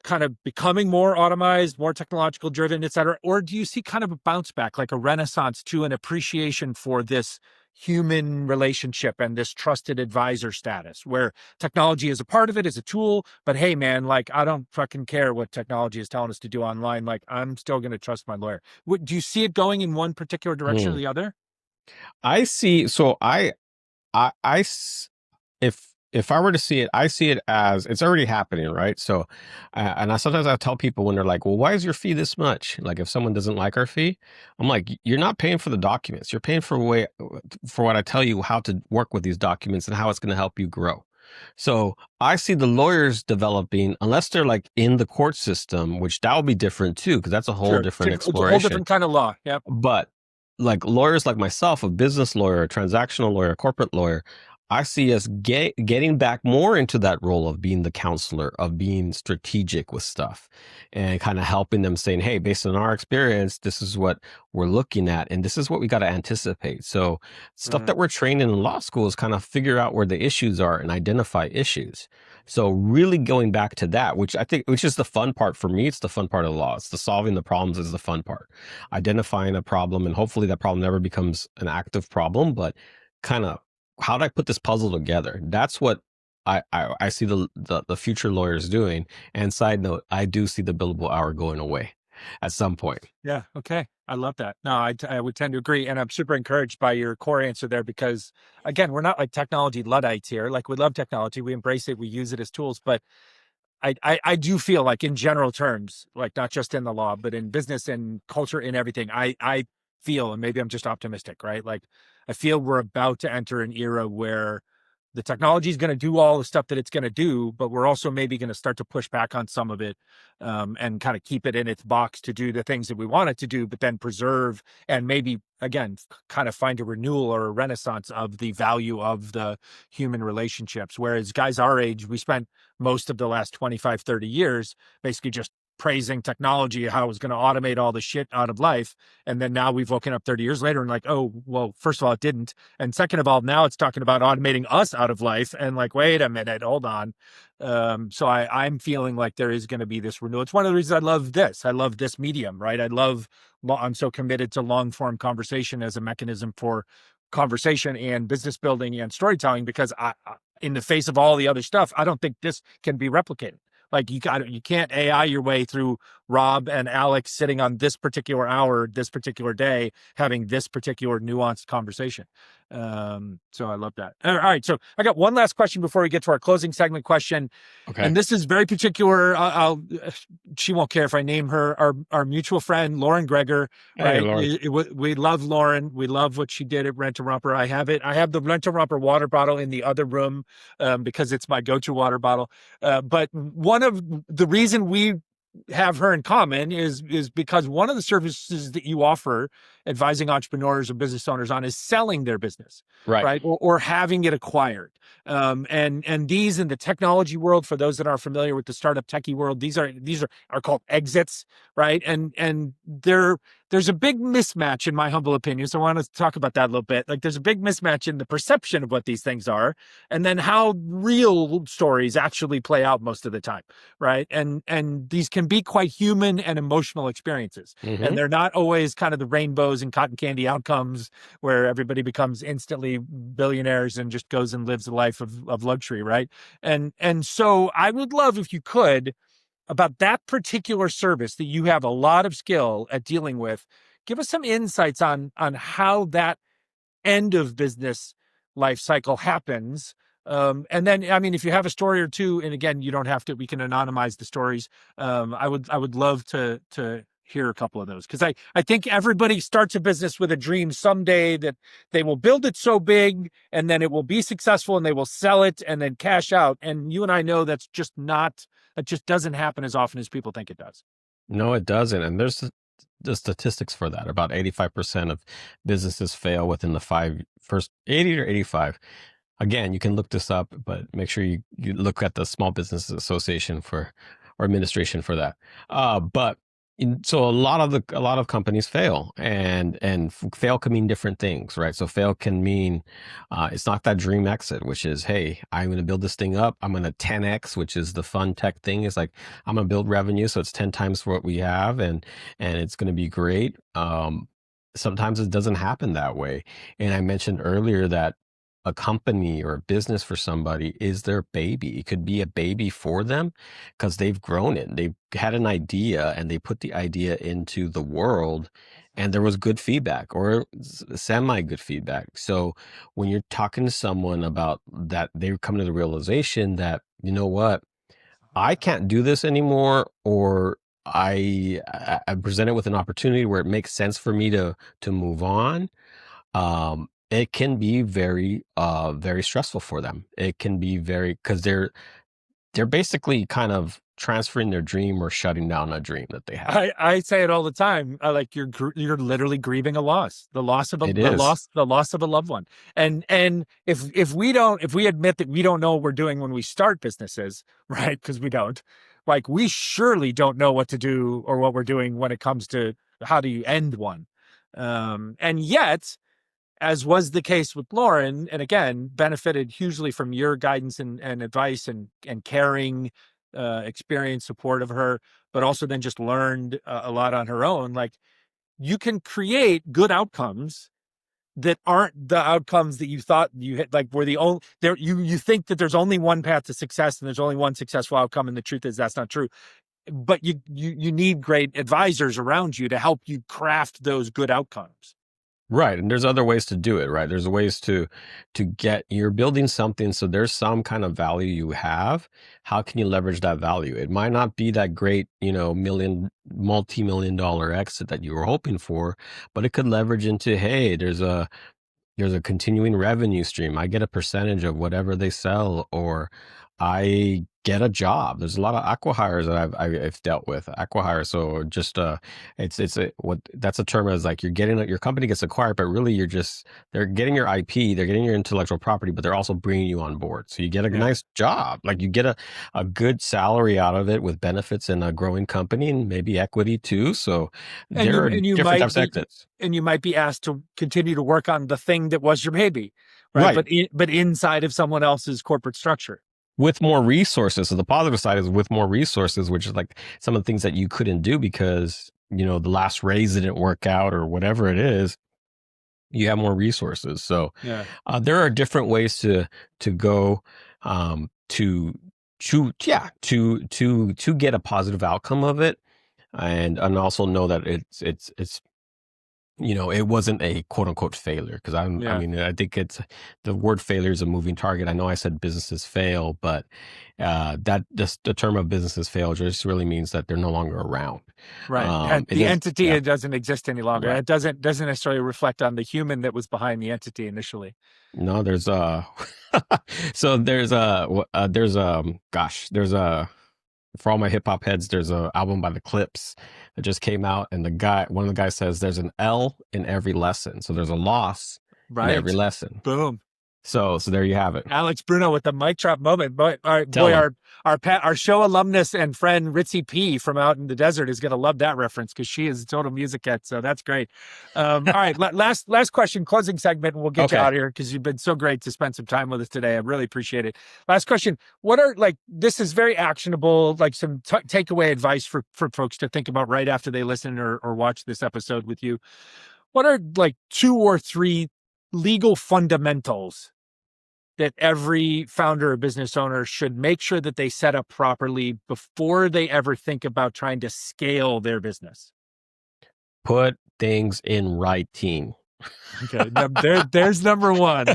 kind of becoming more automized, more technological driven, et cetera? Or do you see kind of a bounce back, like a renaissance to an appreciation for this human relationship and this trusted advisor status, where technology is a part of it, is a tool, but hey man, like I don't fucking care what technology is telling us to do online. Like I'm still going to trust my lawyer. Do you see it going in one particular direction or the other? I see. So if I were to see it, I see it as it's already happening, right? So, and sometimes I tell people when they're like, well, why is your fee this much? Like if someone doesn't like our fee, I'm like, you're not paying for the documents. You're paying for what I tell you how to work with these documents and how it's going to help you grow. So I see the lawyers developing, unless they're like in the court system, which that will be different too, because that's a whole different exploration. It's a whole different kind of law. Yeah. But like lawyers like myself, a business lawyer, a transactional lawyer, a corporate lawyer, I see us getting back more into that role of being the counselor, of being strategic with stuff and kind of helping them saying, hey, based on our experience, this is what we're looking at and this is what we got to anticipate. So stuff Mm, that we're trained in law school is kind of figure out where the issues are and identify issues. So really going back to that, which is the fun part for me, it's the fun part of law. It's the solving the problems is the fun part. Identifying a problem and hopefully that problem never becomes an active problem, but kind of how do I put this puzzle together? That's what I see the future lawyers doing. And side note, I do see the billable hour going away at some point. yeah. Okay. I love that. No, I would tend to agree. And I'm super encouraged by your core answer there because, again, we're not like technology Luddites here. Like, we love technology, we embrace it, we use it as tools. But I do feel like, in general terms, like not just in the law, but in business and culture and everything, I feel, and maybe I'm just optimistic, right? Like, I feel we're about to enter an era where the technology is going to do all the stuff that it's going to do, but we're also maybe going to start to push back on some of it, and kind of keep it in its box to do the things that we want it to do, but then preserve and maybe, again, kind of find a renewal or a renaissance of the value of the human relationships. Whereas guys our age, we spent most of the last 25, 30 years basically just praising technology, how it was going to automate all the shit out of life. And then now we've woken up 30 years later and like, oh, well, first of all, it didn't. And second of all, now it's talking about automating us out of life. And like, wait a minute, hold on. So I'm feeling like there is going to be this renewal. It's one of the reasons I love this. I love this medium, right? I'm so committed to long form conversation as a mechanism for conversation and business building and storytelling, because in the face of all the other stuff, I don't think this can be replicated. Like, you can't AI your way through Rob and Alex sitting on this particular hour, this particular day, having this particular nuanced conversation. So I love that. All right. So I got one last question before we get to our closing segment question. Okay. And this is very particular. She won't care if I name her, our mutual friend, Lauren Greger, Hey, right? Lauren. We love Lauren. We love what she did at Rent a Romper. I have the Rent a Romper water bottle in the other room, because it's my go-to water bottle. But one of the reason we have her in common is because one of the services that you offer advising entrepreneurs or business owners on is selling their business, Right. right? Or having it acquired. And these, in the technology world, for those that are familiar with the startup techie world, these are called exits, right? And there's a big mismatch, in my humble opinion. So I want to talk about that a little bit. Like, there's a big mismatch in the perception of what these things are, and then how real stories actually play out most of the time, right? And these can be quite human and emotional experiences. Mm-hmm. And they're not always kind of the rainbows and cotton candy outcomes where everybody becomes instantly billionaires and just goes and lives a life of luxury, right? And so I would love, if you could, about that particular service that you have a lot of skill at dealing with, give us some insights on how that end of business life cycle happens. And then, I mean, if you have a story or two, and again, you don't have to, we can anonymize the stories. I would love to hear a couple of those, because I think everybody starts a business with a dream someday that they will build it so big and then it will be successful and they will sell it and then cash out. And you and I know that just doesn't happen as often as people think it does. No, it doesn't. And there's the statistics for that. About 85% of businesses fail within the first 80 or 85. Again, you can look this up, but make sure you look at the Small Business Association or administration for that. So a lot of companies fail, and fail can mean different things, right? So fail can mean it's not that dream exit, which is, hey, I'm going to build this thing up. I'm going to 10x, which is the fun tech thing. Is like, I'm going to build revenue, so it's 10 times what we have, and it's going to be great. Sometimes it doesn't happen that way, and I mentioned earlier that a company or a business for somebody is their baby. It could be a baby for them because they've grown it. They've had an idea and they put the idea into the world, and there was good feedback or semi good feedback. So when you're talking to someone about that, they come to the realization that, you know what, I can't do this anymore, or I'm presented with an opportunity where it makes sense for me to move on. It can be very, very stressful for them. It can be because they're they're basically kind of transferring their dream or shutting down a dream that they have. I say it all the time. Like you're literally grieving a loss, the loss of It is. the loss of a loved one. And if we admit that we don't know what we're doing when we start businesses, right? Because we don't, like, we surely don't know what to do or what we're doing when it comes to how do you end one. And yet, as was the case with Lauren, and again, benefited hugely from your guidance and advice and caring, experience, support of her, but also then just learned a lot on her own. Like, you can create good outcomes that aren't the outcomes that you thought you had, like, were the only there. You think that there's only one path to success and there's only one successful outcome, and the truth is that's not true. But you need great advisors around you to help you craft those good outcomes. Right. And there's other ways to do it, right? There's ways to get, you're building something, so there's some kind of value you have. How can you leverage that value? It might not be that great, multi-million dollar exit that you were hoping for, but it could leverage into, hey, there's a continuing revenue stream. I get a percentage of whatever they sell, or I get a job. There's a lot of acquihires that I've dealt with acquihires. So just what that's a term as, like, your company gets acquired, but really they're getting your IP, they're getting your intellectual property, but they're also bringing you on board. So you get a nice job, like you get a good salary out of it with benefits in a growing company and maybe equity too. So there are different types of exits. And you might be asked to continue to work on the thing that was your baby, right? But inside of someone else's corporate structure. With more resources. So the positive side is with more resources, which is like some of the things that you couldn't do because, the last raise didn't work out or whatever it is. You have more resources. So there are different ways to go to get a positive outcome of it, and also know that it's it wasn't a quote unquote failure, because I mean, I think the word failure is a moving target. I know I said businesses fail, but the term of businesses fail just really means that they're no longer around. Right. The entity, it doesn't exist any longer. Right. It doesn't necessarily reflect on the human that was behind the entity initially. No, there's for all my hip hop heads, there's an album by the Clips that just came out, and one of the guys says there's an L in every lesson, so there's a loss in every lesson. Boom. So there you have it. Alex Bruno with the mic drop moment. Our show alumnus and friend Ritzy P from out in the desert is going to love that reference, because she is a total music head. So that's great. All right, last question, closing segment, and we'll get you out of here, because you've been so great to spend some time with us today. I really appreciate it. Last question: what are, like, this is very actionable, like some takeaway advice for folks to think about right after they listen or watch this episode with you. What are, like, 2 or 3 legal fundamentals that every founder or business owner should make sure that they set up properly before they ever think about trying to scale their business? Put things in writing. Okay, there's number one.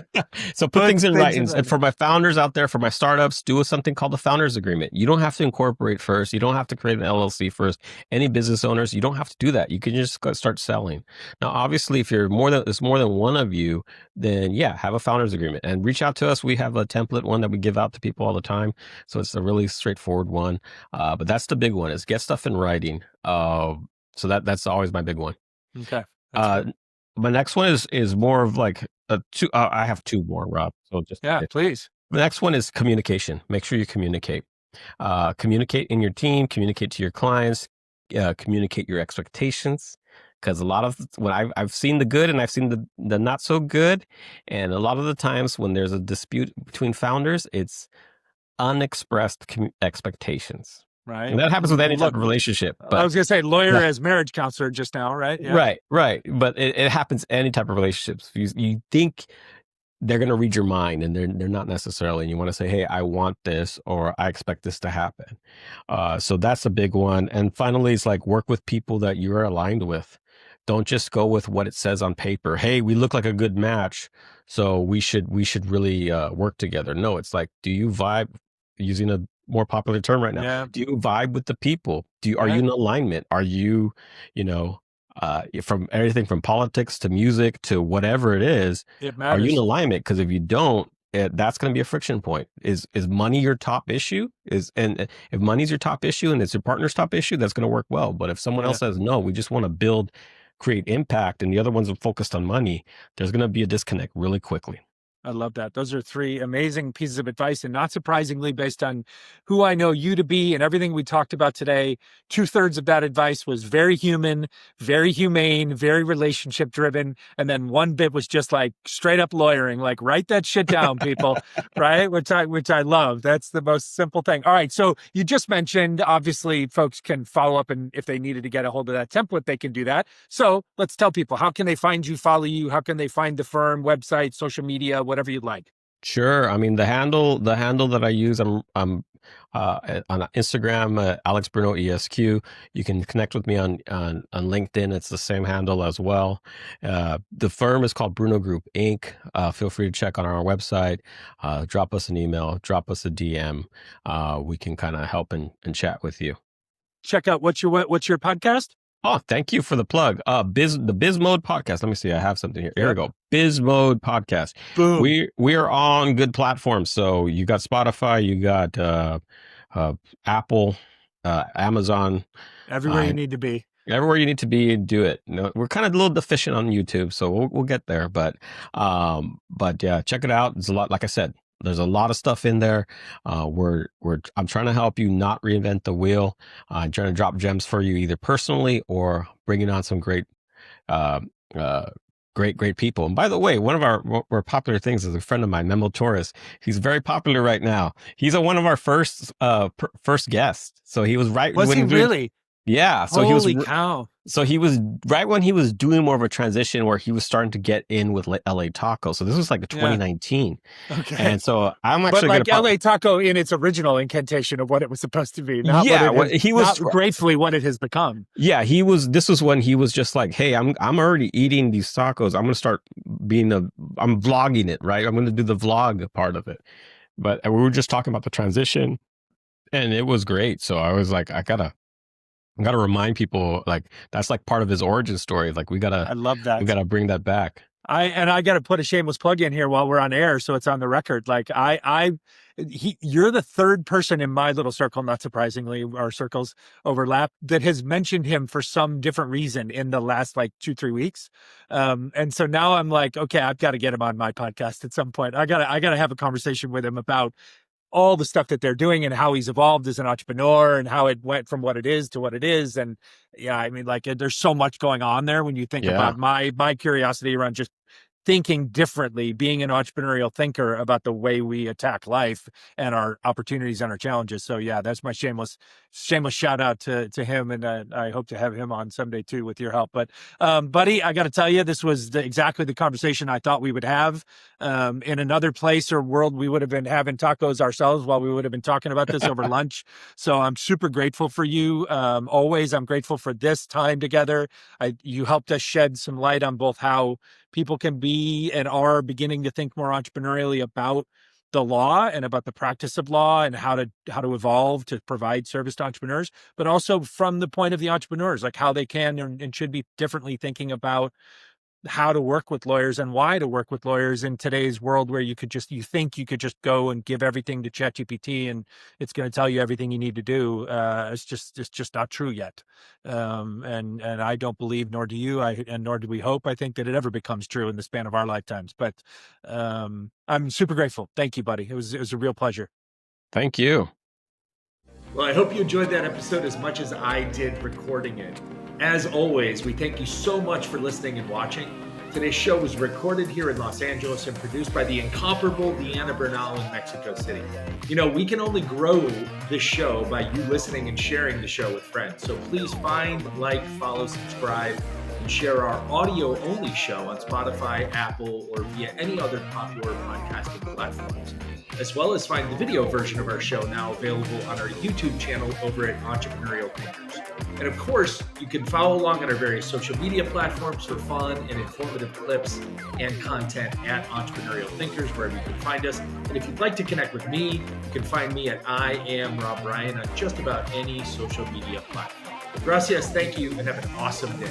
So put things in writing. And for my founders out there, for my startups, do something called the founders agreement. You don't have to incorporate first. You don't have to create an LLC first. Any business owners, you don't have to do that. You can just start selling. Now, obviously, if it's more than one of you, then have a founders agreement and reach out to us. We have a template one that we give out to people all the time. So it's a really straightforward one. But that's the big one, is get stuff in writing. So that's always my big one. Okay. My next one is more of like two. I have 2 more, Rob. So please. The next one is communication. Make sure you communicate. Communicate in your team. Communicate to your clients. Communicate your expectations. Because a lot of when I've seen the good and I've seen the not so good, and a lot of the times when there's a dispute between founders, it's unexpressed expectations. Right. And that happens with any type of relationship. But I was going to say lawyer as marriage counselor just now, right? Yeah. Right. But it happens any type of relationships. You think they're going to read your mind, and they're not necessarily. And you want to say, hey, I want this, or I expect this to happen. So that's a big one. And finally, it's like, work with people that you're aligned with. Don't just go with what it says on paper. Hey, we look like a good match, so we should really work together. No, it's like, do you vibe? Using a more popular term right now. Yeah. Do you vibe with the people? Are you in alignment? Are you, from everything from politics to music to whatever it is, it matters. Are you in alignment? Because if you don't, that's going to be a friction point. Is money your top issue? And if money's your top issue and it's your partner's top issue, that's going to work well. But if someone else says, no, we just want to create impact, and the other ones are focused on money, there's going to be a disconnect really quickly. I love that. Those are three amazing pieces of advice. And not surprisingly, based on who I know you to be and everything we talked about today, 2/3 of that advice was very human, very humane, very relationship driven. And then one bit was just like straight up lawyering, like write that shit down, people, right? Which I love. That's the most simple thing. All right. So you just mentioned, obviously, folks can follow up, and if they needed to get a hold of that template, they can do that. So let's tell people, how can they find you, follow you? How can they find the firm, website, social media, whatever you'd like? Sure. I mean, the handle that I use, I'm on Instagram, Alex Bruno ESQ. You can connect with me on LinkedIn. It's the same handle as well. The firm is called Bruno Group Inc. Feel free to check on our website. Drop us an email. Drop us a DM. We can kind of help and chat with you. Check out what's your podcast? Oh, thank you for the plug. The Biz Mode podcast. Let me see. I have something here. Here we go. Biz Mode podcast. Boom. We are on good platforms. So you got Spotify, you got Apple, Amazon. Everywhere you need to be. Everywhere you need to be, do it. No, we're kind of a little deficient on YouTube, so we'll get there. But yeah, check it out. There's a lot. Like I said, there's a lot of stuff in there. I'm trying to help you not reinvent the wheel. I'm trying to drop gems for you, either personally or bringing on some great people. And by the way, one of our more popular things is a friend of mine, Memo Torres. He's very popular right now. He's one of our first guests. So he was right. Was he really? Yeah. So Holy cow. So he was right when he was doing more of a transition where he was starting to get in with LA Taco. So this was like 2019. Yeah. Okay. And so I'm actually like LA Taco in its original incantation of what it was supposed to be. Not gratefully what it has become. Yeah, this was when he was just like, hey, I'm already eating these tacos. I'm going to start I'm vlogging it, right? I'm going to do the vlog part of it. But we were just talking about the transition, and it was great. So I was like, I gotta remind people, like, that's like part of his origin story. Like, I love that. We gotta bring that back. I got to put a shameless plug in here while we're on air, so it's on the record. Like you're the third person in my little circle, not surprisingly, our circles overlap, that has mentioned him for some different reason in the last 2-3 weeks. And so now I'm like, okay, I've got to get him on my podcast at some point. I gotta have a conversation with him about all the stuff that they're doing and how he's evolved as an entrepreneur and how it went from what it is to what it is. And yeah, I mean, there's so much going on there when you think about my curiosity around just thinking differently, being an entrepreneurial thinker about the way we attack life and our opportunities and our challenges. So yeah, that's my shameless shout out to him. And I hope to have him on someday too, with your help. But buddy, I got to tell you, this was exactly the conversation I thought we would have. In another place or world, we would have been having tacos ourselves while we would have been talking about this over lunch. So I'm super grateful for you. Always, I'm grateful for this time together. You helped us shed some light on both how people can be and are beginning to think more entrepreneurially about the law and about the practice of law and how to evolve to provide service to entrepreneurs, but also from the point of the entrepreneurs, like how they can and should be differently thinking about how to work with lawyers and why to work with lawyers in today's world, where you think you could just go and give everything to ChatGPT and it's going to tell you everything you need to do. It's just not true yet. And I don't believe, nor do you, and nor do we hope, I think, that it ever becomes true in the span of our lifetimes. But I'm super grateful. Thank you, buddy. It was a real pleasure. Thank you. Well, I hope you enjoyed that episode as much as I did recording it. As always, we thank you so much for listening and watching. Today's show was recorded here in Los Angeles and produced by the incomparable Deanna Bernal in Mexico City. You know, we can only grow this show by you listening and sharing the show with friends. So please find, follow, subscribe, and share our audio-only show on Spotify, Apple, or via any other popular podcasting platforms, as well as find the video version of our show now available on our YouTube channel over at Entrepreneurial Thinkers. And of course, you can follow along on our various social media platforms for fun and informative clips and content at Entrepreneurial Thinkers, wherever you can find us. And if you'd like to connect with me, you can find me at I Am Rob Ryan on just about any social media platform. Gracias, thank you, and have an awesome day.